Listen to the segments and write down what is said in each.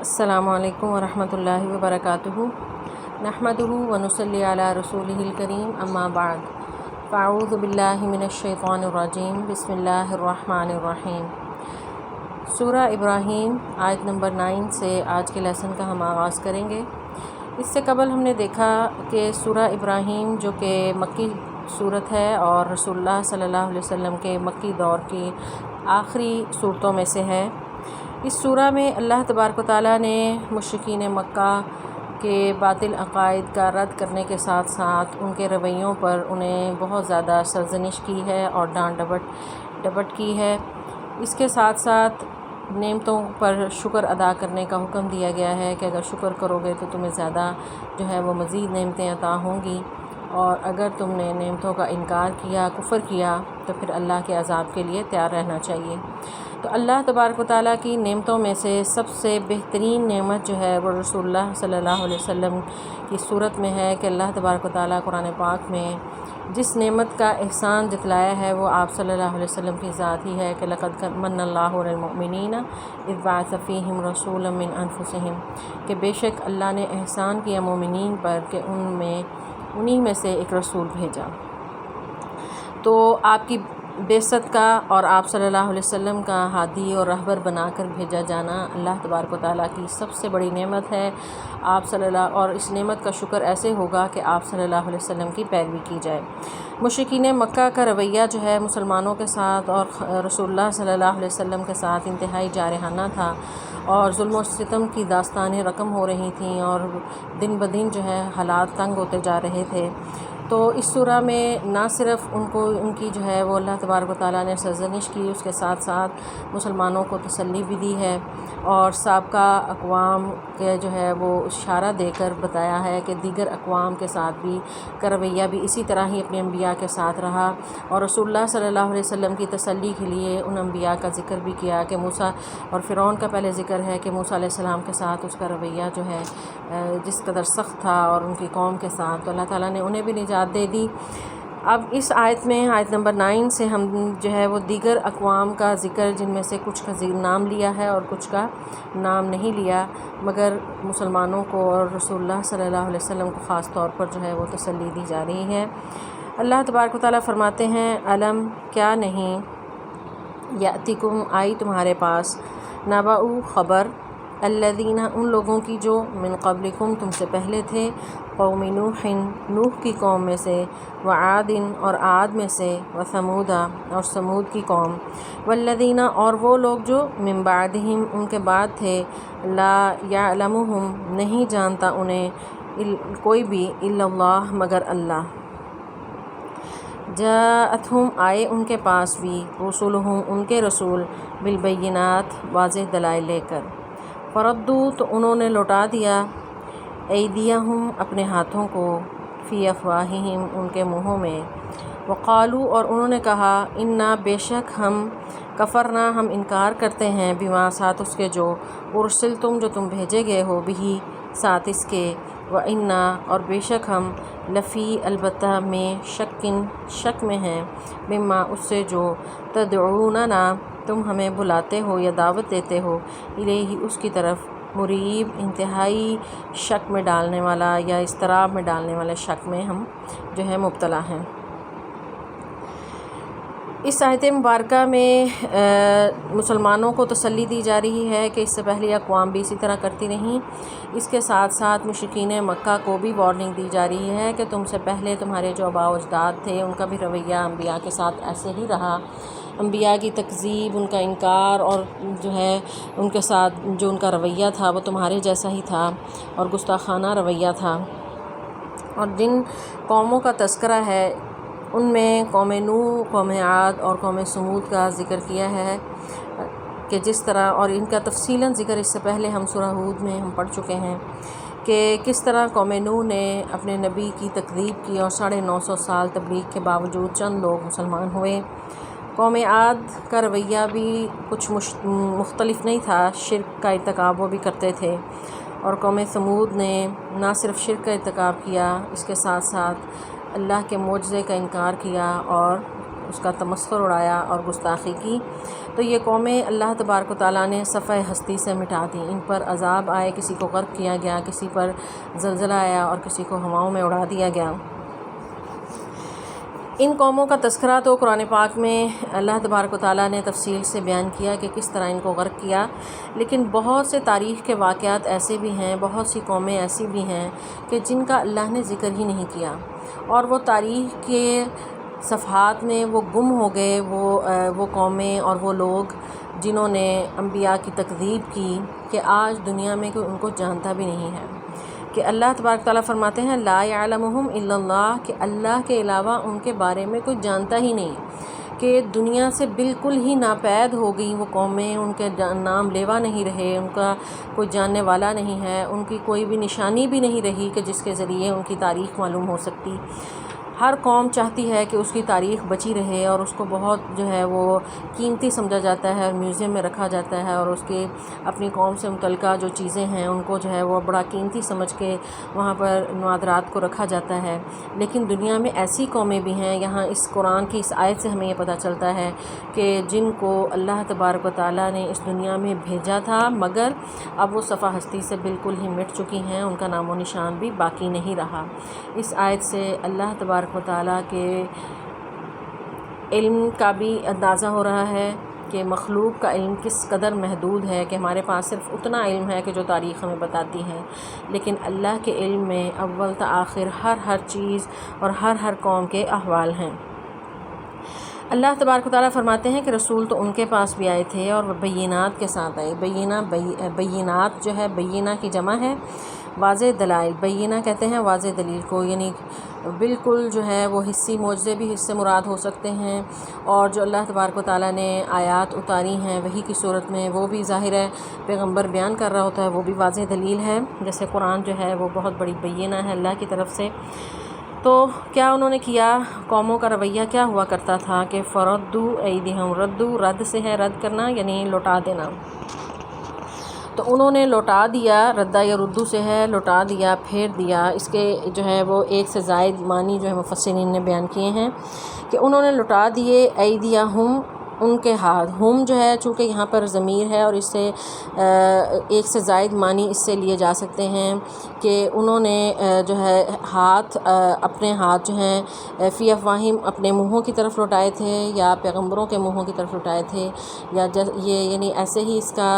السلام علیکم ورحمۃ اللہ وبرکاتہ نحمدہ ونصلی علی رسولہ الکریم اما بعد فاعوذ باللہ من الشیطان الرجیم بسم اللہ الرحمن الرحیم۔ سورہ ابراہیم آیت نمبر 9 سے آج کے لیسن کا ہم آغاز کریں گے۔ اس سے قبل ہم نے دیکھا کہ سورہ ابراہیم جو کہ مکی صورت ہے اور رسول اللہ صلی اللہ علیہ وسلم کے مکی دور کی آخری صورتوں میں سے ہے۔ اس سورہ میں اللہ تبارک و تعالیٰ نے مشرکین مکہ کے باطل عقائد کا رد کرنے کے ساتھ ساتھ ان کے رویوں پر انہیں بہت زیادہ سرزنش کی ہے اور ڈانٹ ڈپٹ کی ہے۔ اس کے ساتھ ساتھ نعمتوں پر شکر ادا کرنے کا حکم دیا گیا ہے کہ اگر شکر کرو گے تو تمہیں زیادہ وہ مزید نعمتیں عطا ہوں گی، اور اگر تم نے نعمتوں کا انکار کیا، کفر کیا، تو پھر اللہ کے عذاب کے لیے تیار رہنا چاہیے۔ تو اللہ تبارک و تعالیٰ کی نعمتوں میں سے سب سے بہترین نعمت وہ رسول اللہ صلی اللہ علیہ وسلم کی صورت میں ہے کہ اللہ تبارک و تعالیٰ قرآن پاک میں جس نعمت کا احسان جتلایا ہے وہ آپ صلی اللہ علیہ وسلم کی ذات ہی ہے کہ لقد من اللہ علی المؤمنین اذ بعث فیہم رسولا من انفسہم، کہ بے شک اللہ نے احسان کیا مومنین پر کہ انہی میں سے ایک رسول بھیجا۔ تو آپ کی بعثت کا اور آپ صلی اللہ علیہ وسلم کا ہادی اور رہبر بنا کر بھیجا جانا اللہ تبارک و تعالیٰ کی سب سے بڑی نعمت ہے۔ اور اس نعمت کا شکر ایسے ہوگا کہ آپ صلی اللہ علیہ وسلم کی پیروی کی جائے۔ مشرکین مکہ کا رویہ مسلمانوں کے ساتھ اور رسول اللہ صلی اللہ علیہ وسلم کے ساتھ انتہائی جارحانہ تھا، اور ظلم و ستم کی داستانیں رقم ہو رہی تھیں اور دن بدن حالات تنگ ہوتے جا رہے تھے۔ تو اس سورہ میں نہ صرف ان کی وہ اللہ تبارک و تعالیٰ نے سرزنش کی، اس کے ساتھ ساتھ مسلمانوں کو تسلی بھی دی ہے، اور سابقہ اقوام کے وہ اشارہ دے کر بتایا ہے کہ دیگر اقوام کے ساتھ بھی کا رویہ بھی اسی طرح ہی اپنے انبیاء کے ساتھ رہا، اور رسول اللہ صلی اللہ علیہ وسلم کی تسلی کے لیے ان انبیاء کا ذکر بھی کیا کہ موسیٰ اور فرعون کا پہلے ذکر ہے کہ موسیٰ علیہ السلام کے ساتھ اس کا رویہ جس قدر سخت تھا، اور ان کی قوم کے ساتھ تو اللہ تعالیٰ نے انہیں بھی نجات دے دی۔ اب اس آیت میں آیت نمبر 9 سے ہم وہ دیگر اقوام کا ذکر، جن میں سے کچھ کا نام لیا ہے اور کچھ کا نام نہیں لیا، مگر مسلمانوں کو اور رسول اللہ صلی اللہ علیہ وسلم کو خاص طور پر وہ تسلی دی جا رہی ہے۔ اللہ تبارک و تعالیٰ فرماتے ہیں، علم کیا نہیں، یاتکم آئی تمہارے پاس، نبأ خبر، الذین ان لوگوں کی جو من قبلکم تم سے پہلے تھے، قوم نوح نوح کی قوم میں سے، وعاد اور عاد میں سے، وثمود اور سمود کی قوم، والذین اور وہ لوگ جو من بعدہم ان کے بعد تھے، لا یعلمہم نہیں جانتا انہیں کوئی بھی الا اللہ مگر اللہ، جاءتہم آئے ان کے پاس بھی، رسولہم ان کے رسول، بالبینات واضح دلائل لے کر، فردو تو انہوں نے لوٹا دیا، ایدیہم اپنے ہاتھوں کو، فی افواہہم ان کے منہوں میں، وقالو اور انہوں نے کہا، انا بے شک ہم، کفرنا ہم انکار کرتے ہیں، بما ساتھ اس کے جو ارسلتم جو تم بھیجے گئے ہو، بھی ساتھ اس کے، وانا اور بے شک ہم، لفی البتہ میں شک میں ہیں، مما اس سے جو تدعوننا تم ہمیں بلاتے ہو یا دعوت دیتے ہو، الیہ اس کی طرف، مریب انتہائی شک میں ڈالنے والا یا اضطراب میں ڈالنے والے شک میں ہم مبتلا ہیں۔ اس آیت مبارکہ میں مسلمانوں کو تسلی دی جا رہی ہے کہ اس سے پہلے اقوام بھی اسی طرح کرتی رہیں۔ اس کے ساتھ ساتھ مشرکین مکہ کو بھی وارننگ دی جا رہی ہے کہ تم سے پہلے تمہارے جو آباء و اجداد تھے ان کا بھی رویہ انبیاء کے ساتھ ایسے ہی رہا، انبیاء کی تکذیب، ان کا انکار، اور ان کے ساتھ جو ان کا رویہ تھا وہ تمہارے جیسا ہی تھا اور گستاخانہ رویہ تھا۔ اور جن قوموں کا تذکرہ ہے ان میں قوم نوح، قوم عاد اور قوم سمود کا ذکر کیا ہے کہ جس طرح، اور ان کا تفصیلاً ذکر اس سے پہلے ہم سورہ ہود میں ہم پڑھ چکے ہیں کہ کس طرح قوم نوح نے اپنے نبی کی تکذیب کی اور 950 سال تبلیغ کے باوجود چند لوگ مسلمان ہوئے۔ قوم عاد کا رویہ بھی کچھ مختلف نہیں تھا، شرک کا ارتکاب وہ بھی کرتے تھے، اور قوم سمود نے نہ صرف شرک کا ارتکاب کیا، اس کے ساتھ ساتھ اللہ کے معجزے کا انکار کیا اور اس کا تمسخر اڑایا اور گستاخی کی، تو یہ قومیں اللہ تبارک و تعالیٰ نے صفحہ ہستی سے مٹا دیں۔ ان پر عذاب آئے، کسی کو غرق کیا گیا، کسی پر زلزلہ آیا اور کسی کو ہواؤں میں اڑا دیا گیا۔ ان قوموں کا تذکرہ تو قرآن پاک میں اللہ تبارک و تعالیٰ نے تفصیل سے بیان کیا کہ کس طرح ان کو غرق کیا، لیکن بہت سے تاریخ کے واقعات ایسے بھی ہیں، بہت سی قومیں ایسی بھی ہیں کہ جن کا اللہ نے ذکر ہی نہیں کیا، اور وہ تاریخ کے صفحات میں وہ گم ہو گئے، وہ قومیں اور وہ لوگ جنہوں نے انبیاء کی تکذیب کی، کہ آج دنیا میں کوئی ان کو جانتا بھی نہیں ہے۔ کہ اللہ تبارک تعالیٰ فرماتے ہیں لا یعلمہم الا اللہ، کہ اللہ کے علاوہ ان کے بارے میں کوئی جانتا ہی نہیں، کہ دنیا سے بالکل ہی ناپید ہو گئی وہ قومیں، ان کے نام لیوا نہیں رہے، ان کا کوئی جاننے والا نہیں ہے، ان کی کوئی بھی نشانی بھی نہیں رہی کہ جس کے ذریعے ان کی تاریخ معلوم ہو سکتی۔ ہر قوم چاہتی ہے کہ اس کی تاریخ بچی رہے، اور اس کو بہت جو ہے وہ قیمتی سمجھا جاتا ہے اور میوزیم میں رکھا جاتا ہے، اور اس کے اپنی قوم سے متعلقہ جو چیزیں ہیں ان کو جو ہے وہ بڑا قیمتی سمجھ کے وہاں پر نوادرات کو رکھا جاتا ہے۔ لیکن دنیا میں ایسی قومیں بھی ہیں، یہاں اس قرآن کی اس آیت سے ہمیں یہ پتہ چلتا ہے کہ جن کو اللہ تبارک و تعالیٰ نے اس دنیا میں بھیجا تھا، مگر اب وہ صفحہ ہستی سے بالکل ہی مٹ چکی ہیں، ان کا نام و نشان بھی باقی نہیں رہا۔ اس آیت سے اللہ تبارک و تعالیٰ کے علم کا بھی اندازہ ہو رہا ہے کہ مخلوق کا علم کس قدر محدود ہے، کہ ہمارے پاس صرف اتنا علم ہے کہ جو تاریخ ہمیں بتاتی ہے، لیکن اللہ کے علم میں اول تا آخر ہر چیز اور ہر قوم کے احوال ہیں۔ اللہ تبارک و تعالیٰ فرماتے ہیں کہ رسول تو ان کے پاس بھی آئے تھے اور وہ بینات کے ساتھ آئے۔ بینات جو ہے، بینہ کی جمع ہے واضح دلائل، بینہ کہتے ہیں واضح دلیل کو، یعنی بالکل جو ہے وہ حصی معجزے بھی حصے مراد ہو سکتے ہیں، اور جو اللہ تبارک و تعالیٰ نے آیات اتاری ہیں وحی کی صورت میں وہ بھی ظاہر ہے، پیغمبر بیان کر رہا ہوتا ہے وہ بھی واضح دلیل ہے، جیسے قرآن جو ہے وہ بہت بڑی بینہ ہے اللہ کی طرف سے۔ تو کیا انہوں نے کیا؟ قوموں کا رویہ کیا ہوا کرتا تھا کہ فردو ایدیہم، رد سے ہے رد کرنا، یعنی لوٹا دینا، تو انہوں نے لوٹا دیا، ردہ یا ردو سے ہے لوٹا دیا، پھیر دیا۔ اس کے جو ہے وہ ایک سے زائد معنی جو ہے مفسرین نے بیان کیے ہیں کہ انہوں نے لوٹا دیے ایدیہم، ان کے ہاتھ، ہم جو ہے چونکہ یہاں پر ضمیر ہے اور اس سے ایک سے زائد معنی اس سے لیے جا سکتے ہیں کہ انہوں نے جو ہے اپنے ہاتھ جو ہیں فی افواہم، اپنے منہوں کی طرف لوٹائے تھے، یا پیغمبروں کے منہوں کی طرف لوٹائے تھے، یا یہ یعنی ایسے ہی اس کا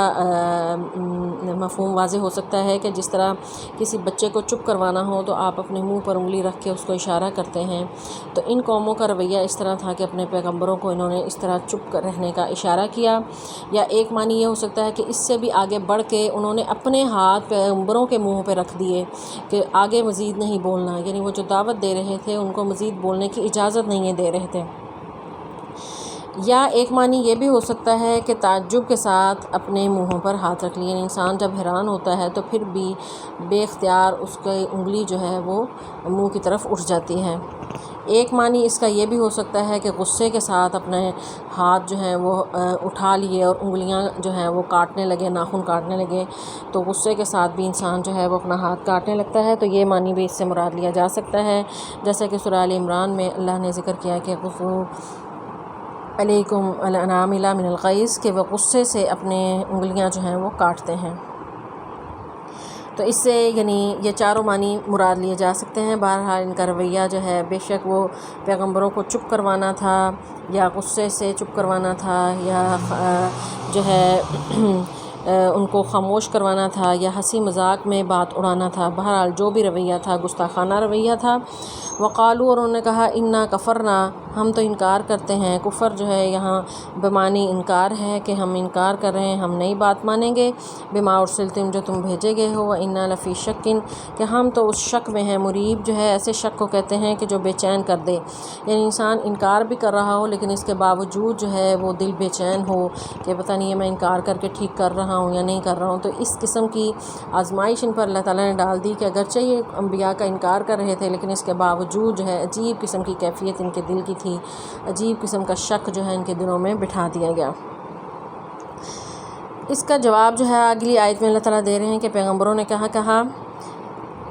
مفہوم واضح ہو سکتا ہے کہ جس طرح کسی بچے کو چپ کروانا ہو تو آپ اپنے منہ پر انگلی رکھ کے اس کو اشارہ کرتے ہیں، تو ان قوموں کا رویہ اس طرح تھا کہ اپنے پیغمبروں کو انہوں نے اس طرح چپ رہنے کا اشارہ کیا۔ یا ایک معنی یہ ہو سکتا ہے کہ اس سے بھی آگے بڑھ کے انہوں نے اپنے ہاتھ پیغمبروں کے منہ پہ رکھ دیے کہ آگے مزید نہیں بولنا، یعنی وہ جو دعوت دے رہے تھے ان کو مزید بولنے کی اجازت نہیں دے رہے تھے۔ یا ایک معنی یہ بھی ہو سکتا ہے کہ تعجب کے ساتھ اپنے منہوں پر ہاتھ رکھ لیے، یعنی انسان جب حیران ہوتا ہے تو پھر بھی بے اختیار اس کی انگلی جو ہے وہ منہ کی طرف اٹھ جاتی ہے۔ ایک معنی اس کا یہ بھی ہو سکتا ہے کہ غصے کے ساتھ اپنے ہاتھ جو ہیں وہ اٹھا لیے اور انگلیاں جو ہیں وہ کاٹنے لگے، ناخن کاٹنے لگے، تو غصے کے ساتھ بھی انسان جو ہے وہ اپنا ہاتھ کاٹنے لگتا ہے، تو یہ معنی بھی اس سے مراد لیا جا سکتا ہے، جیسا کہ سورہ آل عمران میں اللہ نے ذکر کیا کہ علیکم الانامل من الغیظ، کہ وہ غصے سے اپنے انگلیاں جو ہیں وہ کاٹتے ہیں۔ تو اس سے یعنی یہ چاروں معنی مراد لیے جا سکتے ہیں۔ بہرحال ان کا رویہ جو ہے بے شک وہ پیغمبروں کو چپ کروانا تھا، یا غصے سے چپ کروانا تھا، یا جو ہے ان کو خاموش کروانا تھا، یا ہنسی مذاق میں بات اڑانا تھا۔ بہرحال جو بھی رویہ تھا گستاخانہ رویہ تھا۔ وقالو، اور انہوں نے کہا انا کفرنا، ہم تو انکار کرتے ہیں۔ کفر جو ہے یہاں بمعنی انکار ہے کہ ہم انکار کر رہے ہیں، ہم نئی بات مانیں گے، بما ارسلتم، جو تم بھیجے گئے ہو، وانا لفی شکن، کہ ہم تو اس شک میں ہیں۔ مریب جو ہے ایسے شک کو کہتے ہیں کہ جو بے چین کر دے، یعنی انسان انکار بھی کر رہا ہو لیکن اس کے باوجود جو ہے وہ دل بے چین ہو کہ پتہ نہیں ہے میں انکار کر کے ٹھیک کر رہا ہوں یا نہیں کر رہا ہوں۔ تو اس قسم کی آزمائش ان پر اللہ تعالیٰ نے ڈال دی کہ اگرچہ یہ انبیاء کا انکار کر رہے تھے لیکن اس کے باوجود جو ہے عجیب قسم کی کیفیت ان کے دل کی تھی، عجیب قسم کا شک جو ہے ان کے دلوں میں بٹھا دیا گیا۔ اس کا جواب جو ہے اگلی آیت میں اللہ تعالیٰ دے رہے ہیں کہ پیغمبروں نے کہا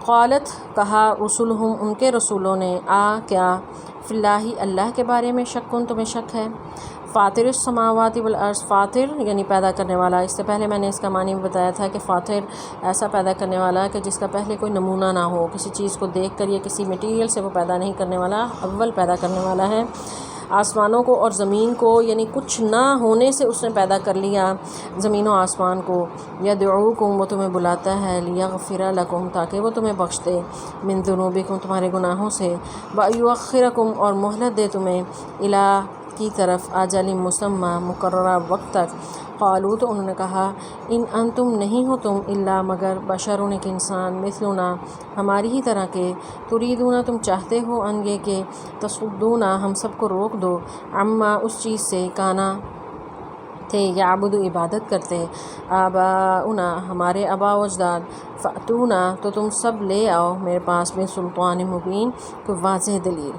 قالت، کہا رسولہم، ان کے رسولوں نے، کیا فی اللہ اللہ کے بارے میں شکن تمہیں شک ہے، فاطر السماوات والارض، فاطر یعنی پیدا کرنے والا، اس سے پہلے میں نے اس کا معنی بھی بتایا تھا کہ فاطر ایسا پیدا کرنے والا کہ جس کا پہلے کوئی نمونہ نہ ہو، کسی چیز کو دیکھ کر یا کسی میٹیریل سے وہ پیدا نہیں کرنے والا، اول پیدا کرنے والا ہے۔ آسمانوں کو اور زمین کو یعنی کچھ نہ ہونے سے اس نے پیدا کر لیا زمین و آسمان کو۔ یدعوکم، وہ تمہیں بلاتا ہے، لیغفر لکم، تاکہ وہ تمہیں بخش دے، من ذنوبکم، تمہارے گناہوں سے، ویؤخرکم، اور مہلت دے تمہیں، الی کی طرف، اجل مسمی، مقررہ وقت تک۔ قالوا، تو انہوں نے کہا، ان انتم، نہیں ہو تم، الا مگر، بشرun، ایک انسان، مثلنا، ہماری ہی طرح کے، تریدون، تم چاہتے ہو، ان یہ کہ، تصدونا، ہم سب کو روک دو، عما، اس چیز سے، کانا تھے، یعبد، عبادت کرتے، آباؤنا، ہمارے آباء و اجداد، فأتونا، تو تم سب لے آؤ میرے پاس، بسلطان مبین، کوئی واضح دلیل۔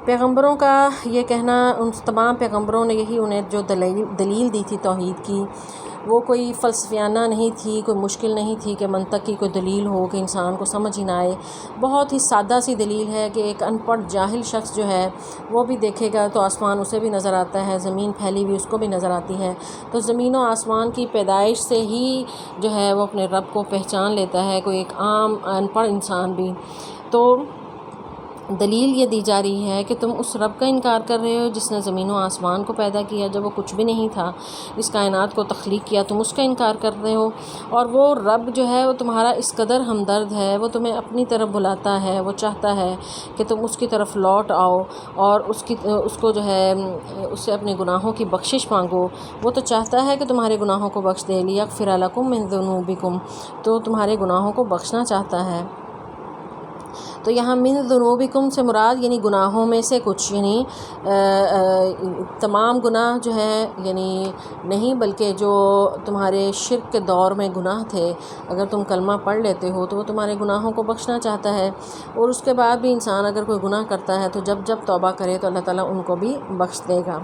پیغمبروں کا یہ کہنا، ان تمام پیغمبروں نے یہی انہیں جو دلیل دی تھی توحید کی، وہ کوئی فلسفیانہ نہیں تھی، کوئی مشکل نہیں تھی کہ منطق کی کوئی دلیل ہو کہ انسان کو سمجھ ہی نہ آئے۔ بہت ہی سادہ سی دلیل ہے کہ ایک ان پڑھ جاہل شخص جو ہے وہ بھی دیکھے گا تو آسمان اسے بھی نظر آتا ہے، زمین پھیلی ہوئی اس کو بھی نظر آتی ہے، تو زمین و آسمان کی پیدائش سے ہی جو ہے وہ اپنے رب کو پہچان لیتا ہے، کوئی ایک عام ان پڑھ انسان بھی۔ تو دلیل یہ دی جا رہی ہے کہ تم اس رب کا انکار کر رہے ہو جس نے زمین و آسمان کو پیدا کیا جب وہ کچھ بھی نہیں تھا، اس کائنات کو تخلیق کیا، تم اس کا انکار کر رہے ہو، اور وہ رب جو ہے وہ تمہارا اس قدر ہمدرد ہے، وہ تمہیں اپنی طرف بلاتا ہے، وہ چاہتا ہے کہ تم اس کی طرف لوٹ آؤ اور اس کو جو ہے اس سے اپنے گناہوں کی بخشش مانگو، وہ تو چاہتا ہے کہ تمہارے گناہوں کو بخش دے، لیغفر لکم من ذنوبکم، تو تمہارے گناہوں کو بخشنا چاہتا ہے۔ تو یہاں من ذنوبکم سے مراد یعنی گناہوں میں سے کچھ، یعنی تمام گناہ جو ہے یعنی نہیں، بلکہ جو تمہارے شرک کے دور میں گناہ تھے، اگر تم کلمہ پڑھ لیتے ہو تو وہ تمہارے گناہوں کو بخشنا چاہتا ہے، اور اس کے بعد بھی انسان اگر کوئی گناہ کرتا ہے تو جب توبہ کرے تو اللہ تعالیٰ ان کو بھی بخش دے گا۔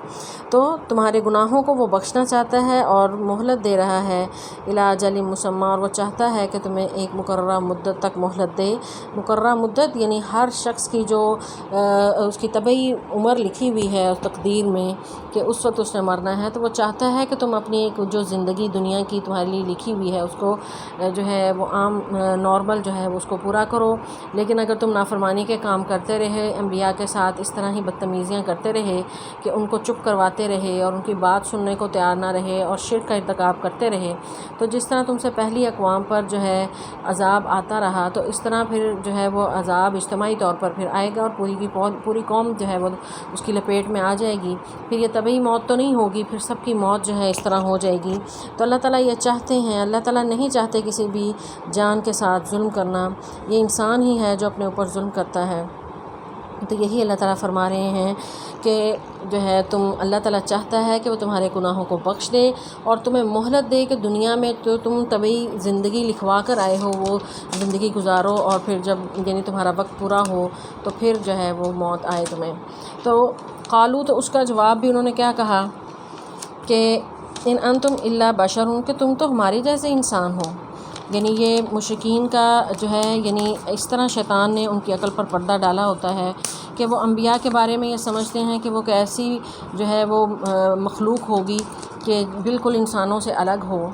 تو تمہارے گناہوں کو وہ بخشنا چاہتا ہے اور مہلت دے رہا ہے، الی اجل مسمی، اور وہ چاہتا ہے کہ تمہیں ایک مقررہ مدت تک مہلت دے۔ مقررہ مدت یعنی ہر شخص کی جو اس کی طبعی عمر لکھی ہوئی ہے اس تقدیر میں کہ اس وقت اس نے مرنا ہے، تو وہ چاہتا ہے کہ تم اپنی ایک جو زندگی دنیا کی تمہارے لیے لکھی ہوئی ہے اس کو جو ہے وہ عام نارمل جو ہے وہ اس کو پورا کرو، لیکن اگر تم نافرمانی کے کام کرتے رہے، انبیاء کے ساتھ اس طرح ہی بدتمیزیاں کرتے رہے کہ ان کو چپ کرواتے رہے اور ان کی بات سننے کو تیار نہ رہے اور شرک کا ارتکاب کرتے رہے، تو جس طرح تم سے پہلی اقوام پر جو ہے عذاب آتا رہا، تو اس طرح پھر جو ہے وہ عذاب اجتماعی طور پر پھر آئے گا اور پوری قوم جو ہے وہ اس کی لپیٹ میں آ جائے گی۔ پھر یہ طبعی موت تو نہیں ہوگی، پھر سب کی موت جو ہے اس طرح ہو جائے گی۔ تو اللہ تعالیٰ یہ چاہتے ہیں، اللہ تعالیٰ نہیں چاہتے کسی بھی جان کے ساتھ ظلم کرنا، یہ انسان ہی ہے جو اپنے اوپر ظلم کرتا ہے۔ تو یہی اللہ تعالیٰ فرما رہے ہیں کہ جو ہے اللہ تعالیٰ چاہتا ہے کہ وہ تمہارے گناہوں کو بخش دے اور تمہیں مہلت دے کہ دنیا میں تو تم طبعی زندگی لکھوا کر آئے ہو وہ زندگی گزارو، اور پھر جب یعنی تمہارا وقت پورا ہو تو پھر جو ہے وہ موت آئے تمہیں۔ تو قالو، تو اس کا جواب بھی انہوں نے کیا کہا کہ ان انتم الا بشر، کہ تم تو ہمارے جیسے انسان ہو، یعنی یہ مشرکین کا جو ہے یعنی اس طرح شیطان نے ان کی عقل پر پردہ ڈالا ہوتا ہے کہ وہ انبیاء کے بارے میں یہ سمجھتے ہیں کہ وہ کیسی جو ہے وہ مخلوق ہوگی کہ بالکل انسانوں سے الگ ہو،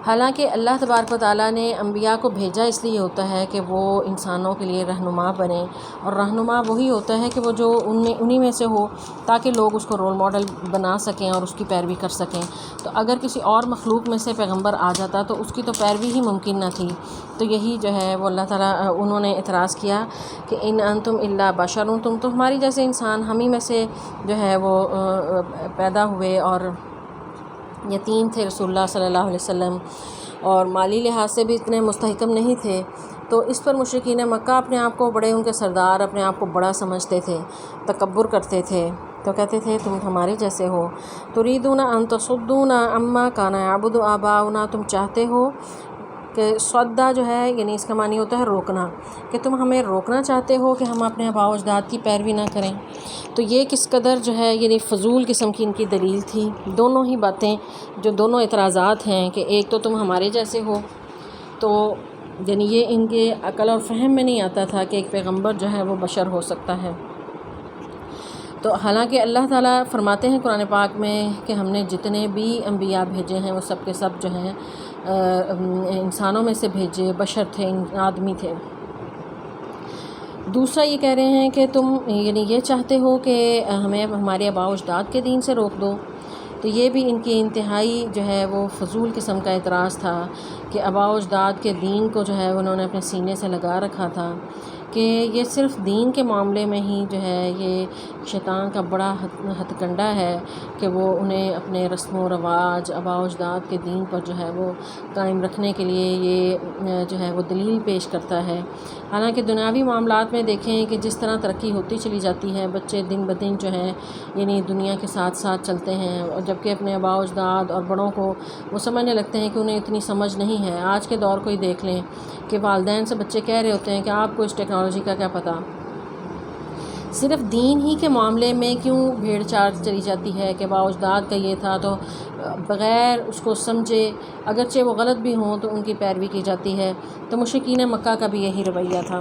حالانکہ اللہ تبارک و تعالیٰ نے انبیاء کو بھیجا اس لیے ہوتا ہے کہ وہ انسانوں کے لیے رہنما بنے، اور رہنما وہی ہوتا ہے کہ وہ جو انہی میں سے ہو تاکہ لوگ اس کو رول ماڈل بنا سکیں اور اس کی پیروی کر سکیں۔ تو اگر کسی اور مخلوق میں سے پیغمبر آ جاتا تو اس کی تو پیروی ہی ممکن نہ تھی۔ تو یہی جو ہے وہ اللہ تعالیٰ انہوں نے اعتراض کیا کہ ان انتم الا بشر، تم تو ہماری جیسے انسان، ہم ہی میں سے جو ہے وہ پیدا ہوئے، اور یتیم تھے رسول اللہ صلی اللہ علیہ وسلم، اور مالی لحاظ سے بھی اتنے مستحکم نہیں تھے، تو اس پر مشرکین مکہ اپنے آپ کو بڑے، ان کے سردار اپنے آپ کو بڑا سمجھتے تھے، تکبر کرتے تھے، تو کہتے تھے تم ہمارے جیسے ہو، تریدون ان تصدونا عما کان یعبد آباؤنا، تم چاہتے ہو کہ صدہ جو ہے یعنی اس کا معنی ہوتا ہے روکنا، کہ تم ہمیں روکنا چاہتے ہو کہ ہم اپنے آباء و اجداد کی پیروی نہ کریں۔ تو یہ کس قدر جو ہے یعنی فضول قسم کی ان کی دلیل تھی۔ دونوں ہی باتیں جو دونوں اعتراضات ہیں کہ ایک تو تم ہمارے جیسے ہو، تو یعنی یہ ان کے عقل اور فہم میں نہیں آتا تھا کہ ایک پیغمبر جو ہے وہ بشر ہو سکتا ہے۔ تو حالانکہ اللہ تعالیٰ فرماتے ہیں قرآن پاک میں کہ ہم نے جتنے بھی انبیاء بھیجے ہیں وہ سب کے سب جو ہیں انسانوں میں سے بھیجے، بشر تھے، آدمی تھے۔ دوسرا یہ کہہ رہے ہیں کہ تم یعنی یہ چاہتے ہو کہ ہمیں ہمارے آباء و اجداد کے دین سے روک دو، تو یہ بھی ان کی انتہائی جو ہے وہ فضول قسم کا اعتراض تھا کہ آباء و اجداد کے دین کو جو ہے انہوں نے اپنے سینے سے لگا رکھا تھا کہ یہ صرف دین کے معاملے میں ہی جو ہے یہ شیطان کا بڑا ہتھ کنڈا ہے کہ وہ انہیں اپنے رسم و رواج آباء و اجداد کے دین پر جو ہے وہ قائم رکھنے کے لیے یہ جو ہے وہ دلیل پیش کرتا ہے۔ حالانکہ دنیاوی معاملات میں دیکھیں کہ جس طرح ترقی ہوتی چلی جاتی ہے، بچے دن بدن جو ہیں یعنی دنیا کے ساتھ ساتھ چلتے ہیں، اور جبکہ اپنے آباء و اجداد اور بڑوں کو وہ سمجھنے لگتے ہیں کہ انہیں اتنی سمجھ نہیں ہے۔ آج کے دور کو ہی دیکھ لیں کہ والدین سے بچے کہہ رہے ہوتے ہیں کہ آپ کو اس ٹیکنالوجی کا کیا پتہ۔ صرف دین ہی کے معاملے میں کیوں بھیڑ چال چلی جاتی ہے کہ آباء و اجداد کا یہ تھا، تو بغیر اس کو سمجھے اگرچہ وہ غلط بھی ہوں تو ان کی پیروی کی جاتی ہے۔ تو مشرکین مکہ کا بھی یہی رویہ تھا۔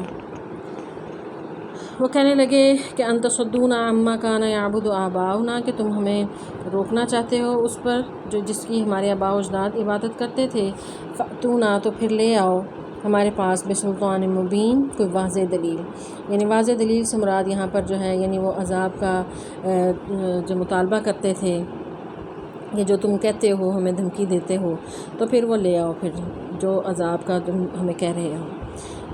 وہ کہنے لگے کہ ان تصدونا عما کان یعبد آباؤنا، کہ تم ہمیں روکنا چاہتے ہو اس پر جو جس کی ہمارے آباء و اجداد عبادت کرتے تھے۔ فأتونا، تو پھر لے آؤ ہمارے پاس بسلطان مبین، کوئی واضح دلیل۔ یعنی واضح دلیل سے مراد یہاں پر جو ہے یعنی وہ عذاب کا جو مطالبہ کرتے تھے کہ جو تم کہتے ہو ہمیں دھمکی دیتے ہو، تو پھر وہ لے آؤ پھر جو عذاب کا تم ہمیں کہہ رہے ہو۔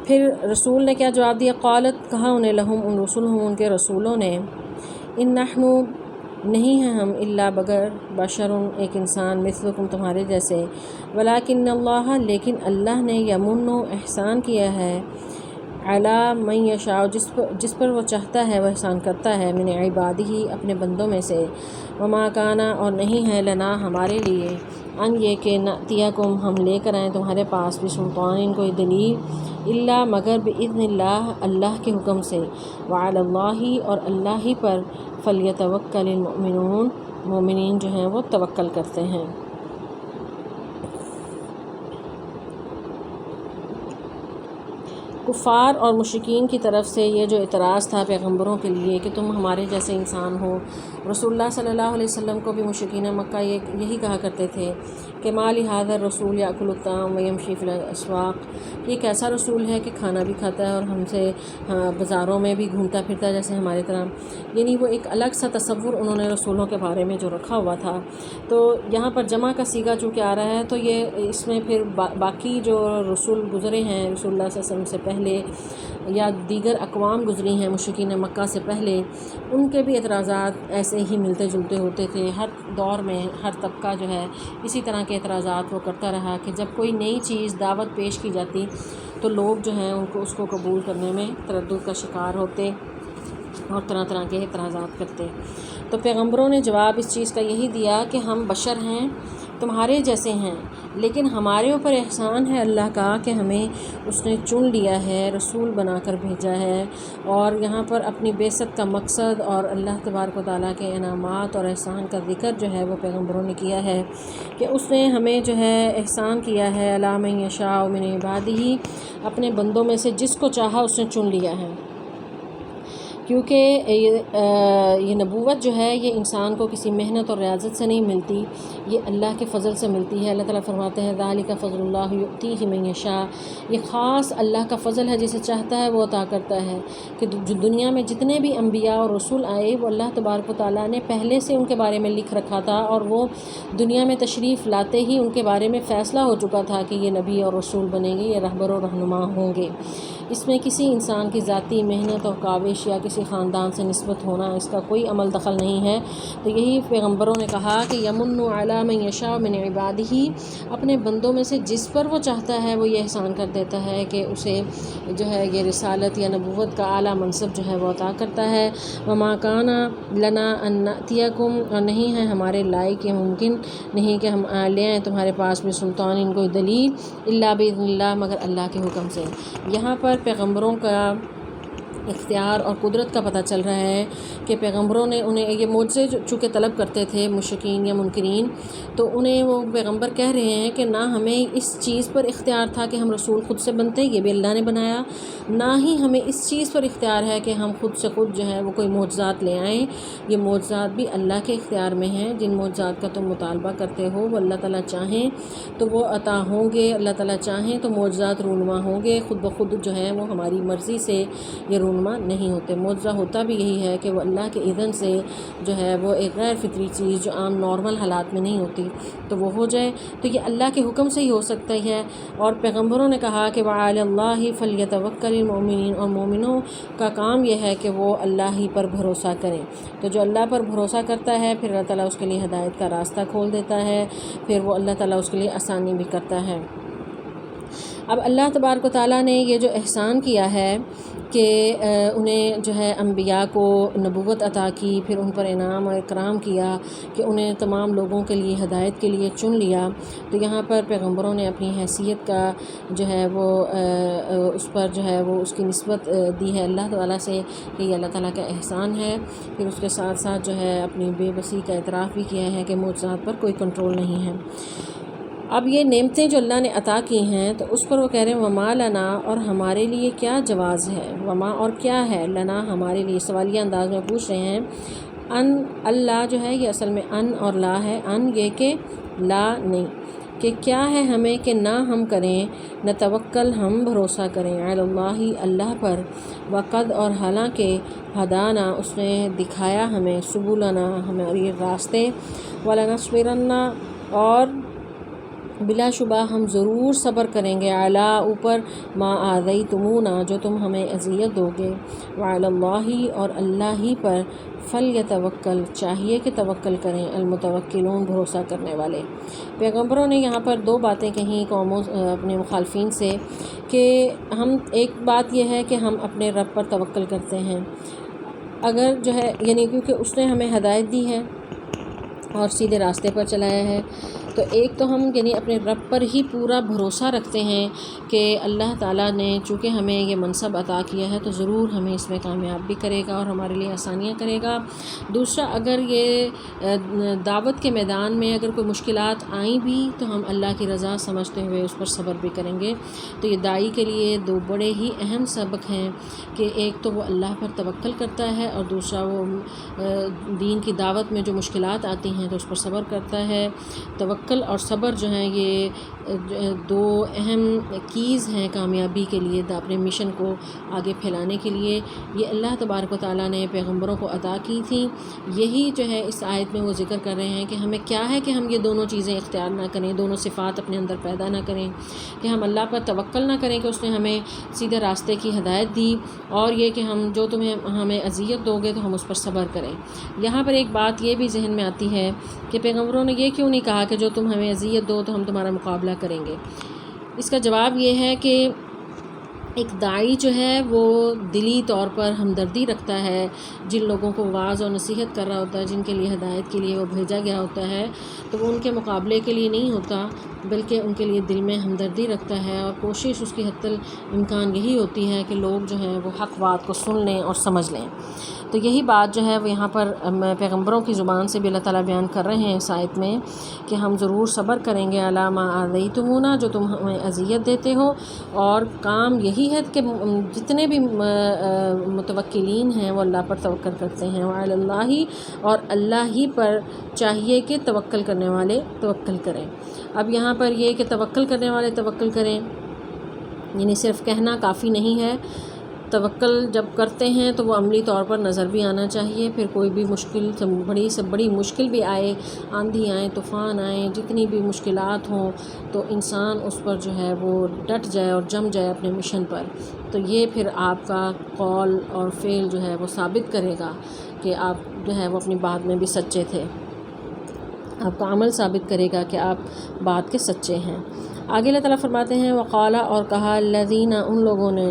پھر رسول نے کیا جواب دیا؟ قالت، کہا انہیں، لہم، ان رسولہم، ان کے رسولوں نے، ان نحن، نہیں ہیں ہم، الا بگر بشر، ایک انسان، مثلکم، تمہارے جیسے، ولکن اللہ، لیکن اللہ نے، یمن، احسان کیا ہے، علی من یشاء، جس پر وہ چاہتا ہے وہ احسان کرتا ہے، من عبادہ، اپنے بندوں میں سے، وما کان، اور نہیں ہے، لنا، ہمارے لیے، ان یہ کہ نأتیکم، ہم لے کر آئیں تمہارے پاس، بسلطان، کوئی دلیل، الا، مگر، باذن اللہ، اللہ کے حکم سے، وعلی اللہ، اور اللہ ہی پر، فلیتوکل المؤمنون، مومنین جو ہیں وہ توکل کرتے ہیں۔ کفار اور مشرکین کی طرف سے یہ جو اعتراض تھا پیغمبروں کے لیے کہ تم ہمارے جیسے انسان ہو، رسول اللہ صلی اللہ علیہ وسلم کو بھی مشرکین مکہ یہی کہا کرتے تھے کہ ما لہذا الرسول یأکل الطعام ویمشی فی الاسواق، یہ کیسا رسول ہے کہ کھانا بھی کھاتا ہے اور ہم سے بازاروں میں بھی گھومتا پھرتا ہے جیسے ہماری طرح۔ یعنی وہ ایک الگ سا تصور انہوں نے رسولوں کے بارے میں جو رکھا ہوا تھا۔ تو یہاں پر جمع کا صیغہ چونکہ آ رہا ہے تو یہ اس میں پھر باقی جو رسول گزرے ہیں رسول اللہ صلی اللہ علیہ وسلم سے پہلے یا دیگر اقوام گزری ہیں مشرکین مکہ سے پہلے، ان کے بھی اعتراضات ایسے ہی ملتے جلتے ہوتے تھے۔ ہر دور میں ہر طبقہ جو ہے اسی طرح کے اعتراضات وہ کرتا رہا کہ جب کوئی نئی چیز دعوت پیش کی جاتی تو لوگ جو ہیں ان کو اس کو قبول کرنے میں تردد کا شکار ہوتے اور طرح طرح کے اعتراضات کرتے۔ تو پیغمبروں نے جواب اس چیز کا یہی دیا کہ ہم بشر ہیں، تمہارے جیسے ہیں، لیکن ہمارے اوپر احسان ہے اللہ کا کہ ہمیں اس نے چن لیا ہے، رسول بنا کر بھیجا ہے، اور یہاں پر اپنی بعثت کا مقصد اور اللہ تبارک و تعالیٰ کے انعامات اور احسان کا ذکر جو ہے وہ پیغمبروں نے کیا ہے کہ اس نے ہمیں جو ہے احسان کیا ہے، علی من یشاء من عبادہ، اپنے بندوں میں سے جس کو چاہا اس نے چن لیا ہے۔ کیونکہ یہ نبوت جو ہے یہ انسان کو کسی محنت اور ریاضت سے نہیں ملتی، یہ اللہ کے فضل سے ملتی ہے۔ اللہ تعالیٰ فرماتے ہیں ذالک فضل اللہ یؤتیہ من یشاء، یہ خاص اللہ کا فضل ہے، جسے چاہتا ہے وہ عطا کرتا ہے۔ کہ جو دنیا میں جتنے بھی انبیاء اور رسول آئے وہ اللہ تبارک و تعالیٰ نے پہلے سے ان کے بارے میں لکھ رکھا تھا، اور وہ دنیا میں تشریف لاتے ہی ان کے بارے میں فیصلہ ہو چکا تھا کہ یہ نبی اور رسول بنیں گے، یہ رہبر و رہنما ہوں گے۔ اس میں کسی انسان کی ذاتی محنت اور کاوش یا کسی خاندان سے نسبت ہونا اس کا کوئی عمل دخل نہیں ہے۔ تو یہی پیغمبروں نے کہا کہ یمن علی من یشاء من عبادہ، اپنے بندوں میں سے جس پر وہ چاہتا ہے وہ یہ احسان کر دیتا ہے کہ اسے جو ہے یہ رسالت یا نبوت کا اعلیٰ منصب جو ہے وہ عطا کرتا ہے۔ وما کان لنا ان نأتیکم، اور نہیں ہے ہمارے لائق، یہ ممکن نہیں کہ ہم لے آئیں تمہارے پاس بسلطان، کوئی دلیل، الا باذن اللہ، مگر اللہ کے حکم سے۔ یہاں پر پیغمبروں کا اختیار اور قدرت کا پتہ چل رہا ہے کہ پیغمبروں نے انہیں یہ معجزے چونکہ طلب کرتے تھے مشرکین یا منکرین، تو انہیں وہ پیغمبر کہہ رہے ہیں کہ نہ ہمیں اس چیز پر اختیار تھا کہ ہم رسول خود سے بنتے، یہ بھی اللہ نے بنایا، نہ ہی ہمیں اس چیز پر اختیار ہے کہ ہم خود سے خود جو ہے وہ کوئی معجزات لے آئیں، یہ معجزات بھی اللہ کے اختیار میں ہیں۔ جن معجزات کا تم مطالبہ کرتے ہو وہ اللہ تعالیٰ چاہیں تو وہ عطا ہوں گے، اللہ تعالیٰ چاہیں تو معجزات رونما ہوں گے، خود بخود جو ہے وہ ہماری مرضی سے یہ رونما نہیں ہوتے۔ معجزہ ہوتا بھی یہی ہے کہ وہ اللہ کے اذن سے جو ہے وہ ایک غیر فطری چیز جو عام نارمل حالات میں نہیں ہوتی تو وہ ہو جائے، تو یہ اللہ کے حکم سے ہی ہو سکتا ہے۔ اور پیغمبروں نے کہا کہ وَعَلَى اللَّهِ فَلْيَتَوَكَّلِ الْمُؤْمِنُونَ، اور مومنوں کا کام یہ ہے کہ وہ اللہ ہی پر بھروسہ کریں۔ تو جو اللہ پر بھروسہ کرتا ہے پھر اللہ تعالیٰ اس کے لیے ہدایت کا راستہ کھول دیتا ہے، پھر وہ اللہ تعالیٰ اس کے لیے آسانی بھی کرتا ہے۔ اب اللہ تبارک و تعالیٰ نے یہ جو احسان کیا ہے کہ انہیں جو ہے انبیاء کو نبوت عطا کی، پھر ان پر انعام اور اکرام کیا کہ انہیں تمام لوگوں کے لیے ہدایت کے لیے چن لیا، تو یہاں پر پیغمبروں نے اپنی حیثیت کا جو ہے وہ اس پر جو ہے وہ اس کی نسبت دی ہے اللہ تعالیٰ سے کہ یہ اللہ تعالیٰ کا احسان ہے، پھر اس کے ساتھ ساتھ جو ہے اپنی بے بسی کا اعتراف بھی کیا ہے کہ معجزات پر کوئی کنٹرول نہیں ہے۔ اب یہ نعمتیں جو اللہ نے عطا کی ہیں تو اس پر وہ کہہ رہے ہیں وما لنا، اور ہمارے لیے کیا جواز ہے، وما اور کیا ہے، لنا ہمارے لیے، سوالیہ انداز میں پوچھ رہے ہیں۔ ان اللہ جو ہے یہ اصل میں ان اور لا ہے، ان یہ کہ لا نہیں، کہ کیا ہے ہمیں کہ نہ ہم کریں، نہ توکل ہم بھروسہ کریں، علی اللہ اللہ پر، وقد اور حالانکہ ہدانا اس نے دکھایا ہمیں، سبلنا ہماری راستے، ولنصبرن اور بلا شبہ ہم ضرور صبر کریں گے، علی اوپر، ما آذیتمونا جو تم ہمیں اذیت دو گے، وعلی اللہ اور اللہ ہی پر، فلیتوکل چاہیے کہ توکل کریں، المتوکلون بھروسہ کرنے والے۔ پیغمبروں نے یہاں پر دو باتیں کہیں قوموں اپنے مخالفین سے کہ ہم ایک بات یہ ہے کہ ہم اپنے رب پر توکل کرتے ہیں، اگر جو ہے یعنی کیونکہ اس نے ہمیں ہدایت دی ہے اور سیدھے راستے پر چلایا ہے، تو ایک تو ہم یعنی اپنے رب پر ہی پورا بھروسہ رکھتے ہیں کہ اللہ تعالیٰ نے چونکہ ہمیں یہ منصب عطا کیا ہے تو ضرور ہمیں اس میں کامیاب بھی کرے گا اور ہمارے لیے آسانیاں کرے گا۔ دوسرا، اگر یہ دعوت کے میدان میں اگر کوئی مشکلات آئیں بھی تو ہم اللہ کی رضا سمجھتے ہوئے اس پر صبر بھی کریں گے۔ تو یہ داعی کے لیے دو بڑے ہی اہم سبق ہیں کہ ایک تو وہ اللہ پر توکل کرتا ہے اور دوسرا وہ دین کی دعوت میں جو مشکلات آتی ہیں تو اس پر صبر کرتا ہے۔ توکل اور صبر جو ہیں یہ دو اہم کیز ہیں کامیابی کے لیے، اپنے مشن کو آگے پھیلانے کے لیے، یہ اللہ تبارک و تعالیٰ نے پیغمبروں کو عطا کی تھیں۔ یہی جو ہے اس آیت میں وہ ذکر کر رہے ہیں کہ ہمیں کیا ہے کہ ہم یہ دونوں چیزیں اختیار نہ کریں، دونوں صفات اپنے اندر پیدا نہ کریں، کہ ہم اللہ پر توکل نہ کریں کہ اس نے ہمیں سیدھے راستے کی ہدایت دی، اور یہ کہ ہم جو تمہیں ہمیں اذیت دو گے تو ہم اس پر صبر کریں۔ یہاں پر ایک بات یہ بھی ذہن میں آتی ہے کہ پیغمبروں نے یہ کیوں نہیں کہا کہ جو تم ہمیں اذیت دو تو ہم تمہارا مقابلہ کریں گے۔ اس کا جواب یہ ہے کہ ایک داعی جو ہے وہ دلی طور پر ہمدردی رکھتا ہے، جن لوگوں کو واعظ اور نصیحت کر رہا ہوتا ہے، جن کے لیے ہدایت کے لیے وہ بھیجا گیا ہوتا ہے، تو وہ ان کے مقابلے کے لیے نہیں ہوتا بلکہ ان کے لیے دل میں ہمدردی رکھتا ہے، اور کوشش اس کی حتی الامکان یہی ہوتی ہے کہ لوگ جو ہیں وہ حق بات کو سن لیں اور سمجھ لیں۔ تو یہی بات جو ہے وہ یہاں پر پیغمبروں کی زبان سے بھی اللہ تعالیٰ بیان کر رہے ہیں اس آیت میں کہ ہم ضرور صبر کریں گے علی ما آذیتمونا جو تم ہمیں اذیت دیتے ہو، اور کام یہی ہے کہ جتنے بھی متوکلین ہیں وہ اللہ پر توکل کرتے ہیں، وعلی اللہ اور اللہ ہی پر چاہیے کہ توکل کرنے والے توکل کریں۔ اب یہاں پر یہ کہ توکل کرنے والے توکل کریں یعنی صرف کہنا کافی نہیں ہے، توکل جب کرتے ہیں تو وہ عملی طور پر نظر بھی آنا چاہیے۔ پھر کوئی بھی مشکل سے بڑی مشکل بھی آئے، آندھی آئے، طوفان آئیں، جتنی بھی مشکلات ہوں تو انسان اس پر جو ہے وہ ڈٹ جائے اور جم جائے اپنے مشن پر، تو یہ پھر آپ کا قول اور فعل جو ہے وہ ثابت کرے گا کہ آپ جو ہے وہ اپنی بات میں بھی سچے تھے، آپ کا عمل ثابت کرے گا کہ آپ بات کے سچے ہیں۔ آگے اللہ تعالیٰ فرماتے ہیں وقالا اور کہا الذین ان لوگوں نے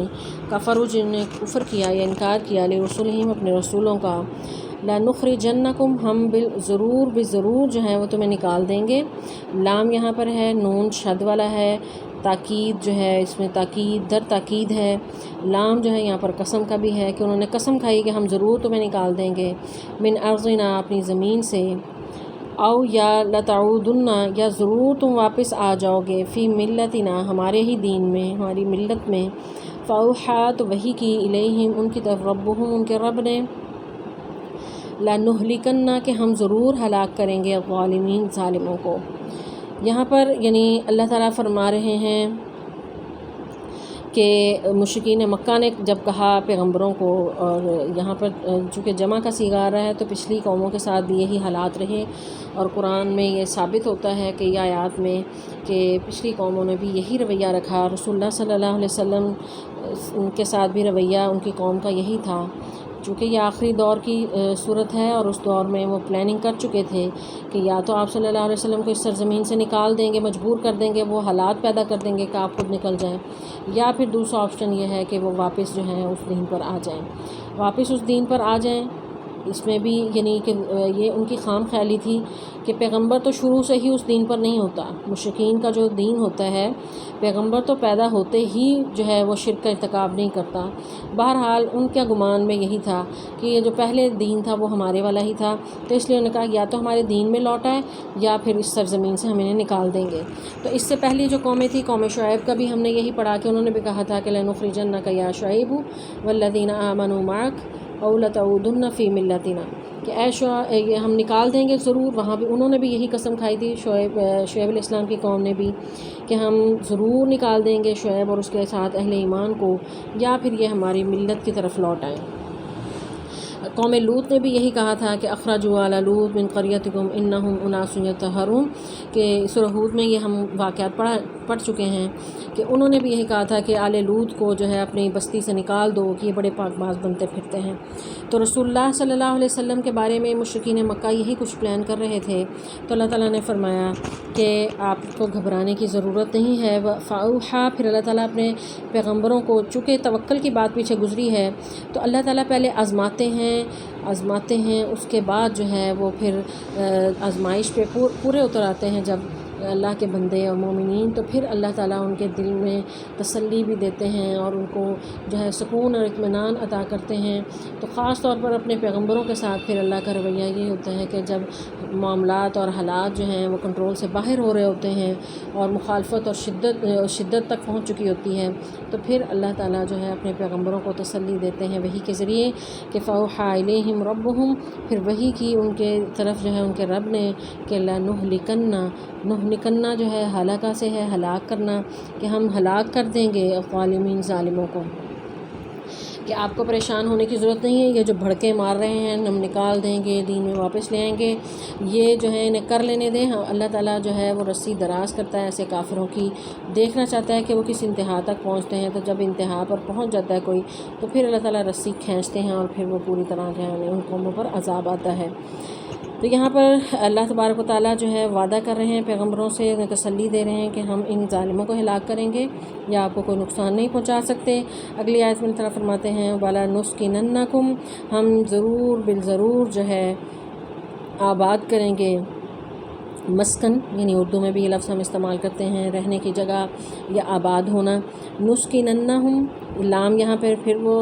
کفروا جنہوں نے کفر کیا یا انکار کیا لرسلہم اپنے رسولوں کا، لَنُخْرِجَنَّكُمْ ہم ضرور جو ہے وہ تمہیں نکال دیں گے. لام یہاں پر ہے، نون شد والا ہے، تاکید جو ہے اس میں تاکید در تاکید ہے. لام جو ہے یہاں پر قسم کا بھی ہے کہ انہوں نے قسم کھائی کہ ہم ضرور تمہیں نکال دیں گے. من ارضنا اپنی زمین سے. او یا لتعودن یا ضرور تم واپس آ جاؤ گے. فی ملتنا ہمارے ہی دین میں، ہماری ملت میں. فاوحیٰ تو وحی کی الیہم ان کی طرف ربہم ان کے رب نے. لنہلکن کہ ہم ضرور ہلاک کریں گے الظالمین ظالموں کو. یہاں پر یعنی اللہ تعالیٰ فرما رہے ہیں کہ مشرکین مکہ نے جب کہا پیغمبروں کو، اور یہاں پر چونکہ جمع کا صیغہ آ رہا ہے تو پچھلی قوموں کے ساتھ بھی یہی حالات رہے، اور قرآن میں یہ ثابت ہوتا ہے کہ یہ آیات میں کہ پچھلی قوموں نے بھی یہی رویہ رکھا. رسول اللہ صلی اللہ علیہ وسلم کے ساتھ بھی رویہ ان کی قوم کا یہی تھا. چونکہ یہ آخری دور کی صورت ہے، اور اس دور میں وہ پلاننگ کر چکے تھے کہ یا تو آپ صلی اللہ علیہ وسلم کو اس سرزمین سے نکال دیں گے، مجبور کر دیں گے، وہ حالات پیدا کر دیں گے کہ آپ خود نکل جائیں، یا پھر دوسرا آپشن یہ ہے کہ وہ واپس جو ہیں اس دین پر آ جائیں. واپس اس دین پر آ جائیں. اس میں بھی یعنی کہ یہ ان کی خام خیالی تھی کہ پیغمبر تو شروع سے ہی اس دین پر نہیں ہوتا. مشرکین کا جو دین ہوتا ہے، پیغمبر تو پیدا ہوتے ہی جو ہے وہ شرک کا ارتکاب نہیں کرتا. بہرحال ان کے گمان میں یہی تھا کہ یہ جو پہلے دین تھا وہ ہمارے والا ہی تھا، تو اس لیے انہوں نے کہا یا تو ہمارے دین میں لوٹ آئے یا پھر اس سرزمین سے ہم انہیں نکال دیں گے. تو اس سے پہلی جو قومیں تھیں، قوم شعیب کا بھی ہم نے یہی پڑھا کہ انہوں نے بھی کہا تھا کہ لنخرجنک یا شعیب والذین آمنوا معک او لتعودن فی ملتنا، کہ اے ہم نکال دیں گے ضرور. وہاں بھی انہوں نے بھی یہی قسم کھائی تھی، شعیب علیہ السلام کی قوم نے بھی، کہ ہم ضرور نکال دیں گے شعیب اور اس کے ساتھ اہل ایمان کو، یا پھر یہ ہماری ملت کی طرف لوٹ آئیں. قوم لوط نے بھی یہی کہا تھا کہ اخرجوا آل لوط من قریتکم انہم اناس یطہرون، کہ سورہ ہود میں یہ ہم واقعات پڑھ چکے ہیں کہ انہوں نے بھی یہی کہا تھا کہ آل لوط کو جو ہے اپنی بستی سے نکال دو کہ یہ بڑے پاک باز بنتے پھرتے ہیں. تو رسول اللہ صلی اللہ علیہ وسلم کے بارے میں مشرکین مکہ یہی کچھ پلان کر رہے تھے. تو اللہ تعالیٰ نے فرمایا کہ آپ کو گھبرانے کی ضرورت نہیں ہے. فاوحیٰ پھر اللہ تعالیٰ اپنے پیغمبروں کو، چونکہ توکل کی بات پیچھے گزری ہے تو اللہ تعالیٰ پہلے آزماتے ہیں، اس کے بعد جو ہے وہ پھر آزمائش پہ پورے اتر آتے ہیں جب اللہ کے بندے اور مومنین، تو پھر اللہ تعالیٰ ان کے دل میں تسلی بھی دیتے ہیں اور ان کو جو ہے سکون اور اطمینان عطا کرتے ہیں. تو خاص طور پر اپنے پیغمبروں کے ساتھ پھر اللہ کا رویہ یہ ہوتا ہے کہ جب معاملات اور حالات جو ہیں وہ کنٹرول سے باہر ہو رہے ہوتے ہیں اور مخالفت اور شدت تک پہنچ چکی ہوتی ہے، تو پھر اللہ تعالیٰ جو ہے اپنے پیغمبروں کو تسلی دیتے ہیں وحی کے ذریعے کہ فاوحیٰ الیہم ربہم، پھر وحی کی ان کے طرف جو ہے ان کے رب نے کہ نکلنا جو ہے ہلاکہ سے ہے، ہلاک کرنا، کہ ہم ہلاک کر دیں گے الظالمین ظالموں کو. کہ آپ کو پریشان ہونے کی ضرورت نہیں ہے. یہ جو بھڑکے مار رہے ہیں ہم نکال دیں گے، دین میں واپس لے آئیں گے، یہ جو ہے انہیں کر لینے دیں. اللہ تعالیٰ جو ہے وہ رسی دراز کرتا ہے ایسے کافروں کی، دیکھنا چاہتا ہے کہ وہ کس انتہا تک پہنچتے ہیں. تو جب انتہا پر پہنچ جاتا ہے کوئی تو پھر اللہ تعالیٰ رسی کھینچتے ہیں اور پھر وہ پوری طرح جو ہے ان قوموں پر عذاب آتا ہے. تو یہاں پر اللہ تبارک و تعالیٰ جو ہے وعدہ کر رہے ہیں پیغمبروں سے، انہیں تسلی دے رہے ہیں کہ ہم ان ظالموں کو ہلاک کریں گے یا آپ کو کوئی نقصان نہیں پہنچا سکتے. اگلی آیت میں اللہ تعالیٰ فرماتے ہیں وَلَا نُسْكِنَنَّكُمْ، ہم بالضرور جو ہے آباد کریں گے. مسکن یعنی اردو میں بھی یہ لفظ ہم استعمال کرتے ہیں، رہنے کی جگہ یا آباد ہونا. نُسْكِنَنَّهُمْ، لام یہاں پھر وہ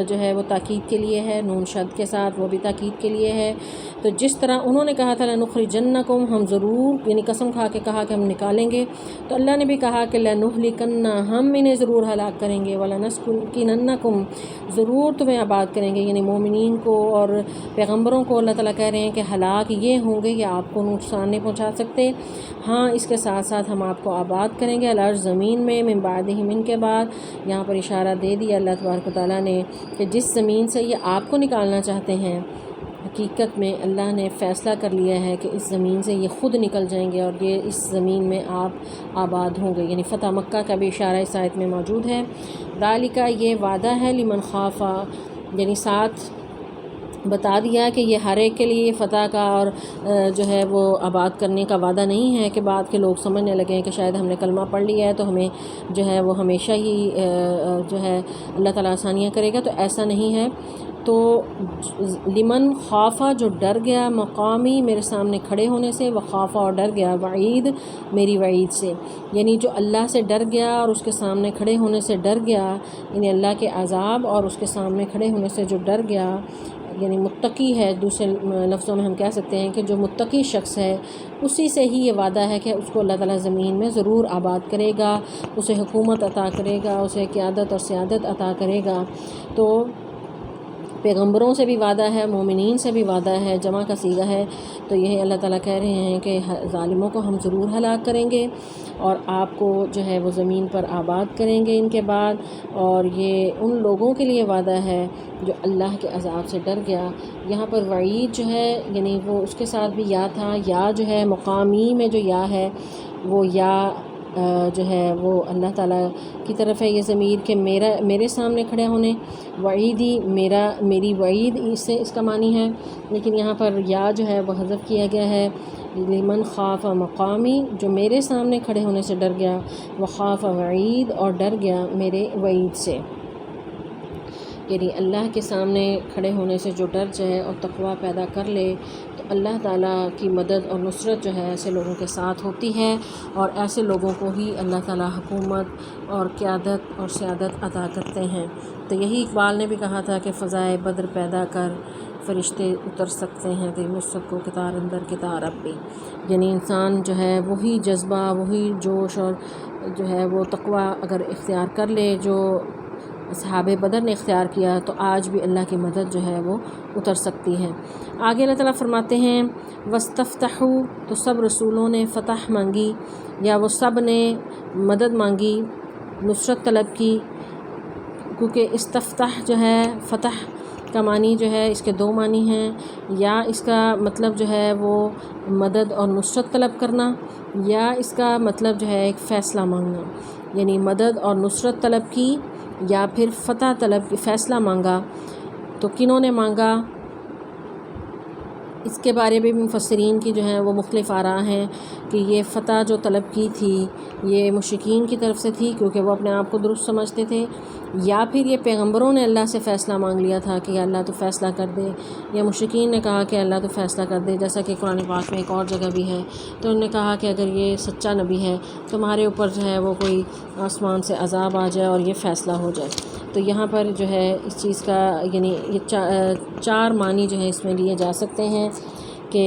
جو ہے وہ تاکید کے لیے ہے، نون شد کے ساتھ وہ بھی تاکید کے لیے ہے. تو جس طرح انہوں نے کہا تھا لَنُخْرِجَنَّكُمْ، ہم ضرور یعنی قسم کھا کے کہا کہ ہم نکالیں گے، تو اللہ نے بھی کہا کہ لَنُهْلِكَنَّ، ہم انہیں ضرور ہلاک کریں گے. وَلَنَسْكِنَنَّكُمْ، ضرور تمہیں آباد کریں گے. یعنی مومنین کو اور پیغمبروں کو اللہ تعالیٰ کہہ رہے ہیں کہ ہلاک یہ ہوں گے یا آپ کو نقصان نہیں پہنچا سکتے. ہاں اس کے ساتھ ساتھ ہم آپ کو آباد کریں گے الارض، زمین میں، من بعدہم، ان کے بعد. یہاں پر اشارہ دے دیا اللہ تبارک و تعالیٰ نے کہ جس زمین سے یہ آپ کو نکالنا چاہتے ہیں، حقیقت میں اللہ نے فیصلہ کر لیا ہے کہ اس زمین سے یہ خود نکل جائیں گے اور یہ اس زمین میں آپ آباد ہوں گے. یعنی فتح مکہ کا بھی اشارہ اس آیت میں موجود ہے. ذالک، یہ وعدہ ہے، لمن خافا، یعنی ساتھ بتا دیا کہ یہ ہر ایک کے لیے فتح کا اور جو ہے وہ آباد کرنے کا وعدہ نہیں ہے کہ بعد کے لوگ سمجھنے لگیں کہ شاید ہم نے کلمہ پڑھ لیا ہے تو ہمیں جو ہے وہ ہمیشہ ہی جو ہے اللہ تعالیٰ آسانیاں کرے گا. تو ایسا نہیں ہے. تو لمن خافا جو ڈر گیا، مقامی میرے سامنے کھڑے ہونے سے، وخافا اور ڈر گیا، وعید میری وعید سے، یعنی جو اللہ سے ڈر گیا اور اس کے سامنے کھڑے ہونے سے ڈر گیا، یعنی اللہ کے عذاب اور اس کے سامنے کھڑے ہونے سے جو ڈر گیا، یعنی متقی ہے، دوسرے لفظوں میں ہم کہہ سکتے ہیں کہ جو متقی شخص ہے اسی سے ہی یہ وعدہ ہے کہ اس کو اللہ تعالیٰ زمین میں ضرور آباد کرے گا، اسے حکومت عطا کرے گا، اسے قیادت اور سیادت عطا کرے گا۔ تو پیغمبروں سے بھی وعدہ ہے، مومنین سے بھی وعدہ ہے، جمع کا صیغہ ہے، تو یہ اللہ تعالیٰ کہہ رہے ہیں کہ ظالموں کو ہم ضرور ہلاک کریں گے اور آپ کو جو ہے وہ زمین پر آباد کریں گے ان کے بعد۔ اور یہ ان لوگوں کے لیے وعدہ ہے جو اللہ کے عذاب سے ڈر گیا۔ یہاں پر وعید جو ہے یعنی وہ اس کے ساتھ بھی یا تھا، یا جو ہے مقامی میں جو یا ہے وہ یا جو ہے وہ اللہ تعالیٰ کی طرف ہے یہ ضمیر کہ میرے سامنے کھڑے ہونے، وعیدی میری وعید اس کا معنی ہے، لیکن یہاں پر یا جو ہے وہ حذف کیا گیا ہے، لمن خاف مقامی جو میرے سامنے کھڑے ہونے سے ڈر گیا، وخاف وعید اور ڈر گیا میرے وعید سے، یعنی اللہ کے سامنے کھڑے ہونے سے جو ڈر جائے اور تقوی پیدا کر لے تو اللہ تعالیٰ کی مدد اور نصرت جو ہے ایسے لوگوں کے ساتھ ہوتی ہے، اور ایسے لوگوں کو ہی اللہ تعالیٰ حکومت اور قیادت اور سیادت عطا کرتے ہیں۔ تو یہی اقبال نے بھی کہا تھا کہ فضائے بدر پیدا کر فرشتے اتر سکتے ہیں تیری نصرت کو کتار اندر کتار اب بھی، یعنی انسان جو ہے وہی جذبہ، وہی جوش اور جو ہے وہ تقوی اگر اختیار کر لے جو اصحاب بدر نے اختیار کیا تو آج بھی اللہ کی مدد جو ہے وہ اتر سکتی ہے۔ آگے اللہ تعالیٰ فرماتے ہیں وَاسْتَفْتَحُوا، تو سب رسولوں نے فتح مانگی یا وہ سب نے مدد مانگی، نصرت طلب کی، کیونکہ استفتح جو ہے فتح کا معنی جو ہے اس کے دو معنی ہیں، یا اس کا مطلب جو ہے وہ مدد اور نصرت طلب کرنا، یا اس کا مطلب جو ہے ایک فیصلہ مانگنا، یعنی مدد اور نصرت طلب کی یا پھر فتح طلب کی، فیصلہ مانگا۔ تو کنہوں نے مانگا اس کے بارے میں مفسرین کی جو ہیں وہ مختلف آراء ہیں کہ یہ فتح جو طلب کی تھی یہ مشرکین کی طرف سے تھی کیونکہ وہ اپنے آپ کو درست سمجھتے تھے، یا پھر یہ پیغمبروں نے اللہ سے فیصلہ مانگ لیا تھا کہ اللہ تو فیصلہ کر دے، یا مشرکین نے کہا کہ اللہ تو فیصلہ کر دے، جیسا کہ قرآن پاک میں ایک اور جگہ بھی ہے، تو انہوں نے کہا کہ اگر یہ سچا نبی ہے تمہارے اوپر جو ہے وہ کوئی آسمان سے عذاب آ جائے اور یہ فیصلہ ہو جائے۔ تو یہاں پر جو ہے اس چیز کا یعنی یہ چار معنی جو ہے اس میں لیے جا سکتے ہیں کہ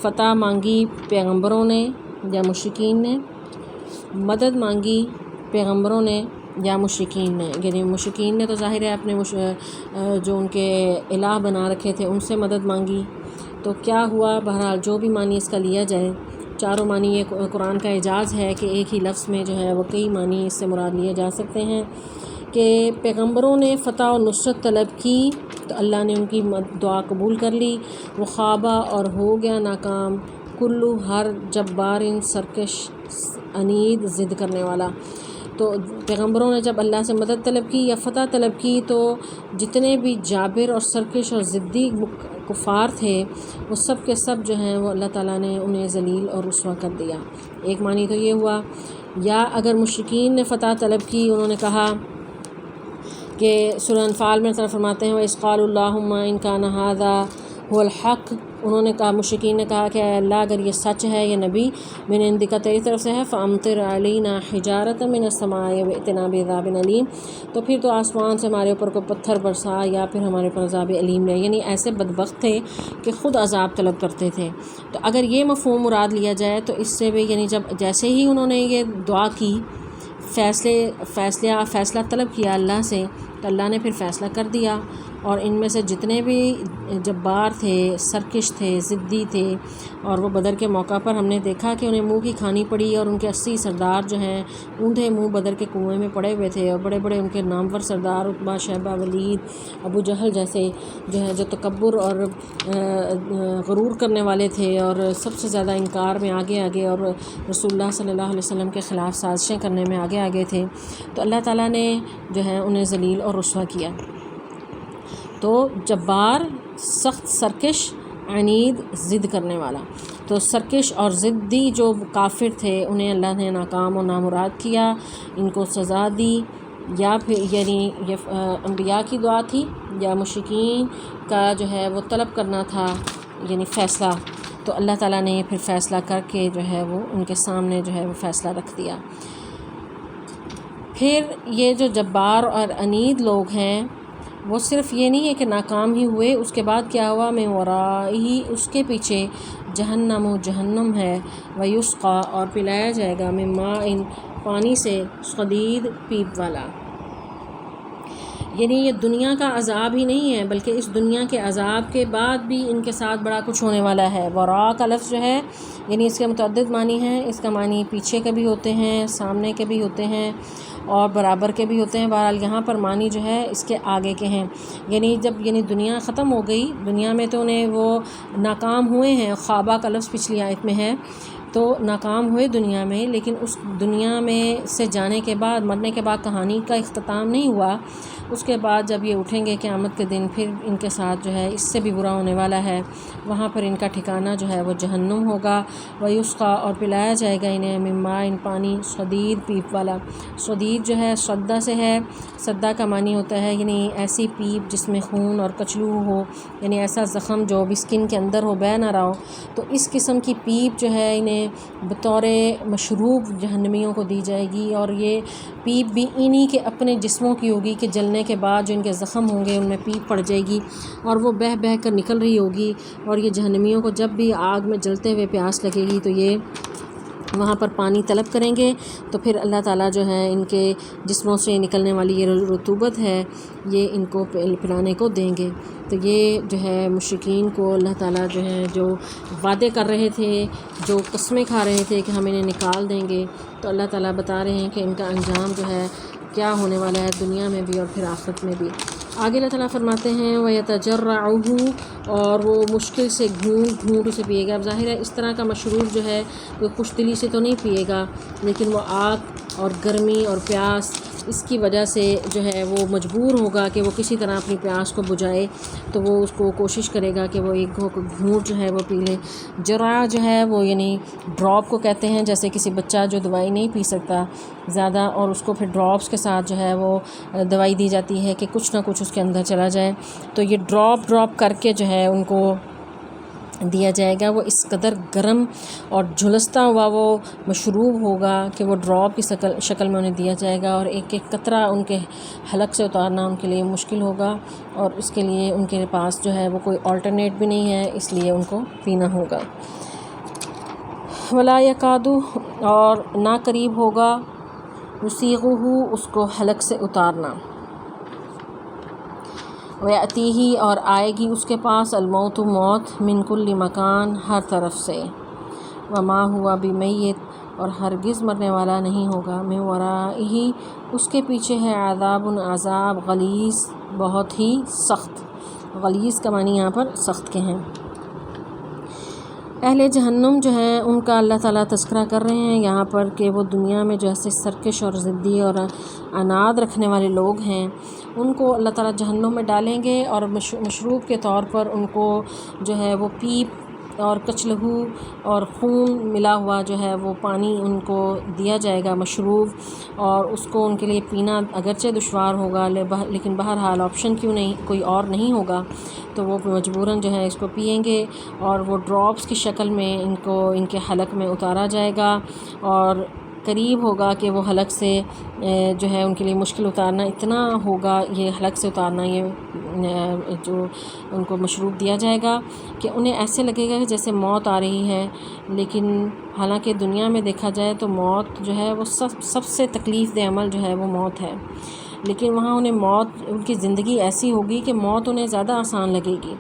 فتح مانگی پیغمبروں نے یا مشرکین نے، مدد مانگی پیغمبروں نے یا مشرکین نے، یعنی مشرکین نے تو ظاہر ہے اپنے جو ان کے الہ بنا رکھے تھے ان سے مدد مانگی۔ تو کیا ہوا، بہرحال جو بھی معنی اس کا لیا جائے، چاروں معنی یہ قرآن کا اعجاز ہے کہ ایک ہی لفظ میں جو ہے وہ کئی معنی اس سے مراد لیے جا سکتے ہیں کہ پیغمبروں نے فتح و نصرت طلب کی تو اللہ نے ان کی دعا قبول کر لی، وہ خوابہ اور ہو گیا ناکام، کلو ہر جبار سرکش عنید ضد کرنے والا۔ تو پیغمبروں نے جب اللہ سے مدد طلب کی یا فتح طلب کی تو جتنے بھی جابر اور سرکش اور ضدی کفار تھے وہ سب کے سب جو ہیں وہ اللہ تعالیٰ نے انہیں ذلیل اور رسوا کر دیا۔ ایک معنی تو یہ ہوا، یا اگر مشرکین نے فتح طلب کی، انہوں نے کہا کہ سورہ انفال میں طرف فرماتے ہیں وَإِذْ قَالُوا اللَّهُمَّ إِنْ كَانَ هَذَا هُوَ الْحَقُّ، انہوں نے کہا، مشرکین نے کہا کہ اے اللہ اگر یہ سچ ہے، یہ نبی من عندک تیری طرف سے ہے، فَأَمْطِرْ عَلَيْنَا حِجَارَةً مِّنَ السَّمَاءِ وَائْتِنَا بِعَذَابٍ أَلِيمٍ، تو پھر تو آسمان سے ہمارے اوپر کوئی پتھر برسا یا پھر ہمارے اوپر عذاب علیم لے، یعنی ایسے بدبخت تھے کہ خود عذاب طلب کرتے تھے۔ تو اگر یہ مفہوم مراد لیا جائے تو اس سے بھی یعنی جب جیسے ہی انہوں نے یہ دعا کی، فیصلہ طلب کیا اللہ سے، تو اللہ نے پھر فیصلہ کر دیا، اور ان میں سے جتنے بھی جبار تھے، سرکش تھے، ضدی تھے، اور وہ بدر کے موقع پر ہم نے دیکھا کہ انہیں منہ کی کھانی پڑی، اور ان کے 80 سردار جو ہیں اوندھے منہ بدر کے کنویں میں پڑے ہوئے تھے، اور بڑے بڑے ان کے نامور سردار عتبہ، شیبہ، ولید، ابو جہل جیسے جو ہے جو تکبر اور غرور کرنے والے تھے اور سب سے زیادہ انکار میں آگے اور رسول اللہ صلی اللہ علیہ وسلم کے خلاف سازشیں کرنے میں آگے تھے، تو اللہ تعالیٰ نے جو ہے انہیں ذلیل اور رسوا کیا۔ تو جبار، سخت سرکش، عنید ضد کرنے والا، تو سرکش اور ضدی جو کافر تھے انہیں اللہ نے ناکام و نامراد کیا، ان کو سزا دی، یا پھر یعنی یہ انبیاء کی دعا تھی یا مشرکین کا جو ہے وہ طلب کرنا تھا یعنی فیصلہ، تو اللہ تعالیٰ نے پھر فیصلہ کر کے جو ہے وہ ان کے سامنے جو ہے وہ فیصلہ رکھ دیا۔ پھر یہ جو جبار اور عنید لوگ ہیں وہ صرف یہ نہیں ہے کہ ناکام ہی ہوئے، اس کے بعد کیا ہوا، من ورائہ، اس کے پیچھے جہنم و جہنم ہے، ویسقا، اور پلایا جائے گا، من ماء، پانی سے، صدید، پیپ والا۔ یعنی یہ دنیا کا عذاب ہی نہیں ہے بلکہ اس دنیا کے عذاب کے بعد بھی ان کے ساتھ بڑا کچھ ہونے والا ہے۔ وراء کا لفظ جو ہے یعنی اس کے متعدد معنی ہیں، اس کا معنی پیچھے کے بھی ہوتے ہیں، سامنے کے بھی ہوتے ہیں اور برابر کے بھی ہوتے ہیں۔ بہرحال یہاں پر معنی جو ہے اس کے آگے کے ہیں، یعنی جب دنیا ختم ہو گئی، دنیا میں تو انہیں وہ ناکام ہوئے ہیں، خوابہ کا لفظ پچھلی آیت میں ہے، تو ناکام ہوئے دنیا میں، لیکن اس دنیا میں سے جانے کے بعد، مرنے کے بعد کہانی کا اختتام نہیں ہوا۔ اس کے بعد جب یہ اٹھیں گے قیامت کے دن، پھر ان کے ساتھ جو ہے اس سے بھی برا ہونے والا ہے، وہاں پر ان کا ٹھکانہ جو ہے وہ جہنم ہوگا۔ ویسقا، اور پلایا جائے گا انہیں، من ماء، پانی، صدید، پیپ والا۔ صدید جو ہے صدہ سے ہے، صدہ کا معنی ہوتا ہے یعنی ایسی پیپ جس میں خون اور کچلو ہو، یعنی ایسا زخم جو بھی اسکن کے اندر ہو، بہہ نہ رہا ہو، تو اس قسم کی پیپ جو ہے انہیں بطور مشروب جہنمیوں کو دی جائے گی، اور یہ پیپ بھی انہی کے اپنے جسموں کی ہوگی کہ جلنے کے بعد جو ان کے زخم ہوں گے ان میں پیپ پڑ جائے گی اور وہ بہہ بہہ کر نکل رہی ہوگی، اور یہ جہنمیوں کو جب بھی آگ میں جلتے ہوئے پیاس لگے گی تو یہ وہاں پر پانی طلب کریں گے، تو پھر اللہ تعالیٰ جو ہے ان کے جسموں سے نکلنے والی یہ رطوبت ہے یہ ان کو پلانے کو دیں گے۔ تو یہ جو ہے مشرکین کو اللہ تعالیٰ جو ہے جو وعدے کر رہے تھے، جو قسمیں کھا رہے تھے کہ ہم انہیں نکال دیں گے، تو اللہ تعالیٰ بتا رہے ہیں کہ ان کا انجام جو ہے کیا ہونے والا ہے، دنیا میں بھی اور پھر آخرت میں بھی۔ آگے اللہ تعالیٰ فرماتے ہیں وَيَتَجَرَّعُهُ، اور وہ مشکل سے گھونٹ اسے پیے گا۔ اب ظاہر ہے اس طرح کا مشروب جو ہے وہ خوش دلی سے تو نہیں پیے گا، لیکن وہ آگ اور گرمی اور پیاس اس کی وجہ سے جو ہے وہ مجبور ہوگا کہ وہ کسی طرح اپنی پیاس کو بجھائے، تو وہ اس کو کوشش کرے گا کہ وہ ایک گھونٹ جو ہے وہ پی لے۔ جرعہ جو ہے وہ یعنی ڈراپ کو کہتے ہیں، جیسے کسی بچہ جو دوائی نہیں پی سکتا زیادہ اور اس کو پھر ڈراپس کے ساتھ جو ہے وہ دوائی دی جاتی ہے کہ کچھ نہ کچھ اس کے اندر چلا جائے، تو یہ ڈراپ کر کے جو ہے ان کو دیا جائے گا۔ وہ اس قدر گرم اور جھلستا ہوا وہ مشروب ہوگا کہ وہ ڈراپ کی شکل میں انہیں دیا جائے گا، اور ایک ایک قطرہ ان کے حلق سے اتارنا ان کے لیے مشکل ہوگا، اور اس کے لیے ان کے پاس جو ہے وہ کوئی آلٹرنیٹ بھی نہیں ہے، اس لیے ان کو پینا ہوگا۔ ولا یکاد، اور نہ قریب ہوگا، یسیغہ، اس کو حلق سے اتارنا، ویأتیہ، اور آئے گی اس کے پاس، الموت، موت، من کل مکان، ہر طرف سے، وما ہوا بمیت، اور ہرگز مرنے والا نہیں ہوگا، من ورائہ، اس کے پیچھے ہے، عذاب، عذاب، غلیظ، بہت ہی سخت۔ غلیظ کا معنی یہاں پر سخت کے ہیں۔ اہل جہنم جو ہیں ان کا اللہ تعالیٰ تذکرہ کر رہے ہیں یہاں پر کہ وہ دنیا میں جو ایسے سرکش اور ضدی اور عناد رکھنے والے لوگ ہیں ان کو اللہ تعالیٰ جہنم میں ڈالیں گے، اور مشروب کے طور پر ان کو جو ہے وہ پیپ اور کچلہو اور خون ملا ہوا جو ہے وہ پانی ان کو دیا جائے گا مشروب، اور اس کو ان کے لیے پینا اگرچہ دشوار ہوگا لیکن بہرحال آپشن کیوں نہیں، کوئی اور نہیں ہوگا تو وہ مجبوراً جو ہے اس کو پئیں گے، اور وہ ڈراپس کی شکل میں ان کے حلق میں اتارا جائے گا، اور قریب ہوگا کہ وہ حلق سے جو ہے ان کے لیے مشکل اتارنا اتنا ہوگا، یہ حلق سے اتارنا، یہ جو ان کو مشروب دیا جائے گا کہ انہیں ایسے لگے گا کہ جیسے موت آ رہی ہے، لیکن حالانکہ دنیا میں دیکھا جائے تو موت جو ہے وہ سب سے تکلیف دہ عمل جو ہے وہ موت ہے، لیکن وہاں انہیں موت، ان کی زندگی ایسی ہوگی کہ موت انہیں زیادہ آسان لگے گی،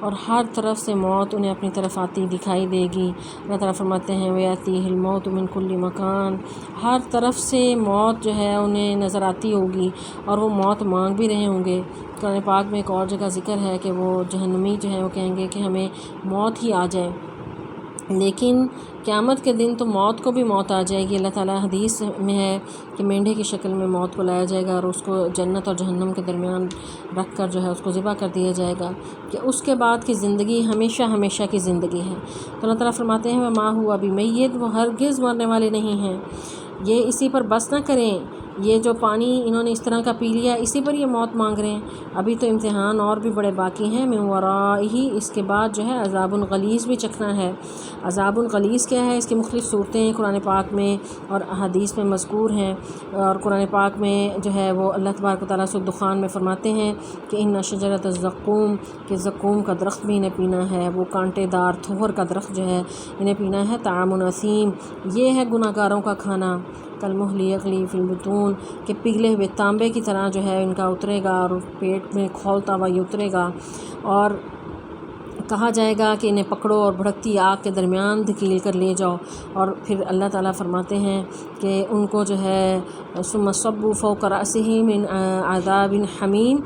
اور ہر طرف سے موت انہیں اپنی طرف آتی دکھائی دے گی۔ اللہ تعالیٰ فرماتے ہیں وَيَأْتِيهِ الْمَوْتُ مِنْ كُلِّ مَكَانٍ، ہر طرف سے موت جو ہے انہیں نظر آتی ہوگی، اور وہ موت مانگ بھی رہے ہوں گے۔ قرآن پاک میں ایک اور جگہ ذکر ہے کہ وہ جہنمی جو ہے وہ کہیں گے کہ ہمیں موت ہی آ جائے، لیکن قیامت کے دن تو موت کو بھی موت آ جائے گی۔ اللہ تعالیٰ حدیث میں ہے کہ مینڈھے کی شکل میں موت کو لایا جائے گا، اور اس کو جنت اور جہنم کے درمیان رکھ کر جو ہے اس کو ذبح کر دیا جائے گا کہ اس کے بعد کی زندگی ہمیشہ ہمیشہ کی زندگی ہے۔ تو اللہ تعالیٰ فرماتے ہیں وما ہوا بمیت، وہ ہرگز مرنے والے نہیں ہیں۔ یہ اسی پر بس نہ کریں یہ جو پانی انہوں نے اس طرح کا پی لیا اسی پر یہ موت مانگ رہے ہیں، ابھی تو امتحان اور بھی بڑے باقی ہیں۔ من ورائہ، اس کے بعد جو ہے عذاب غلیظ بھی چکھنا ہے۔ عذاب غلیظ کیا ہے؟ اس کی مختلف صورتیں قرآن پاک میں اور احادیث میں مذکور ہیں، اور قرآن پاک میں جو ہے وہ اللہ تبارک و تعالیٰ سورۃ الدخان میں فرماتے ہیں کہ ان شجرۃ الزقوم، کہ زقوم کا درخت بھی انہیں پینا ہے، وہ کانٹے دار تھوہر کا درخت جو ہے انہیں پینا ہے۔ طعام اثیم، یہ ہے گناہ گاروں کا کھانا۔ کالمہل یغلی فی البطون، کہ پگھلے ہوئے تانبے کی طرح جو ہے ان کا اترے گا اور پیٹ میں کھولتا ہوا یہ اترے گا، اور کہا جائے گا کہ انہیں پکڑو اور بھڑکتی آگ کے درمیان دھکیل کر لے جاؤ۔ اور پھر اللہ تعالیٰ فرماتے ہیں کہ ان کو جو ہے ثم صبوا فوق رأسہ من عذاب حمیم،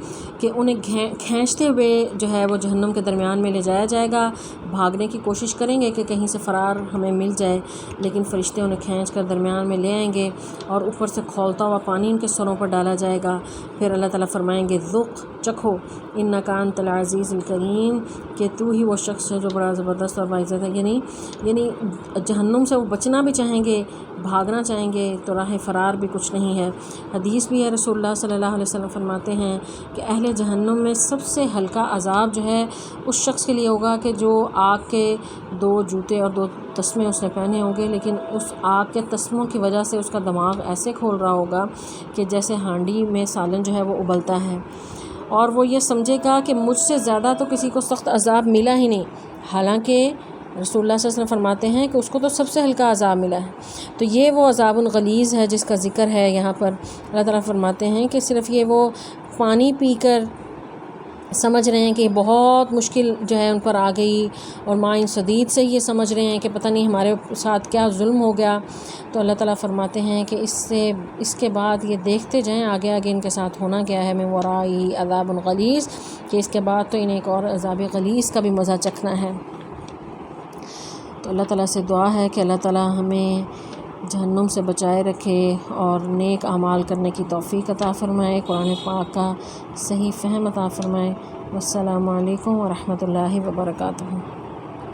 کہ انہیں کھینچتے ہوئے جو ہے وہ جہنم کے درمیان میں لے جایا جائے گا۔ بھاگنے کی کوشش کریں گے کہ کہیں سے فرار ہمیں مل جائے، لیکن فرشتے انہیں کھینچ کر درمیان میں لے آئیں گے اور اوپر سے کھولتا ہوا پانی ان کے سروں پر ڈالا جائے گا۔ پھر اللہ تعالیٰ فرمائیں گے ذق، چکھو، انک انت العزیز الکریم، کہ تو ہی وہ شخص ہے جو بڑا زبردست اور باعزت ہے۔ یعنی جہنم سے وہ بچنا بھی چاہیں گے، بھاگنا چاہیں گے تو راہ فرار بھی کچھ نہیں ہے۔ حدیث بھی ہے، رسول اللہ صلی اللہ علیہ وسلم فرماتے ہیں کہ اہل جہنم میں سب سے ہلکا عذاب جو ہے اس شخص کے لیے ہوگا کہ جو آگ کے 2 جوتے اور 2 تسمے اس نے پہنے ہوں گے، لیکن اس آگ کے تسموں کی وجہ سے اس کا دماغ ایسے کھول رہا ہوگا کہ جیسے ہانڈی میں سالن جو ہے وہ ابلتا ہے، اور وہ یہ سمجھے گا کہ مجھ سے زیادہ تو کسی کو سخت عذاب ملا ہی نہیں، حالانکہ رسول اللہ صلی اللہ علیہ وسلم فرماتے ہیں کہ اس کو تو سب سے ہلکا عذاب ملا ہے۔ تو یہ وہ عذاب غلیظ ہے جس کا ذکر ہے یہاں پر۔ اللہ تعالیٰ فرماتے ہیں کہ صرف یہ وہ پانی پی کر سمجھ رہے ہیں کہ یہ بہت مشکل جو ہے ان پر آ گئی، اور مائن شدید سے یہ سمجھ رہے ہیں کہ پتہ نہیں ہمارے ساتھ کیا ظلم ہو گیا، تو اللہ تعالیٰ فرماتے ہیں کہ اس کے بعد یہ دیکھتے جائیں آگے آگے ان کے ساتھ ہونا کیا ہے۔ من ورائی عذاب غلیظ، کہ اس کے بعد تو انہیں ایک اور عذاب غلیظ کا بھی مزہ چکھنا ہے۔ تو اللہ تعالیٰ سے دعا ہے کہ اللہ تعالیٰ ہمیں جہنم سے بچائے رکھے اور نیک اعمال کرنے کی توفیق عطا فرمائے، قرآن پاک کا صحیح فہم عطا فرمائے۔ والسلام علیکم ورحمۃ اللہ وبرکاتہ۔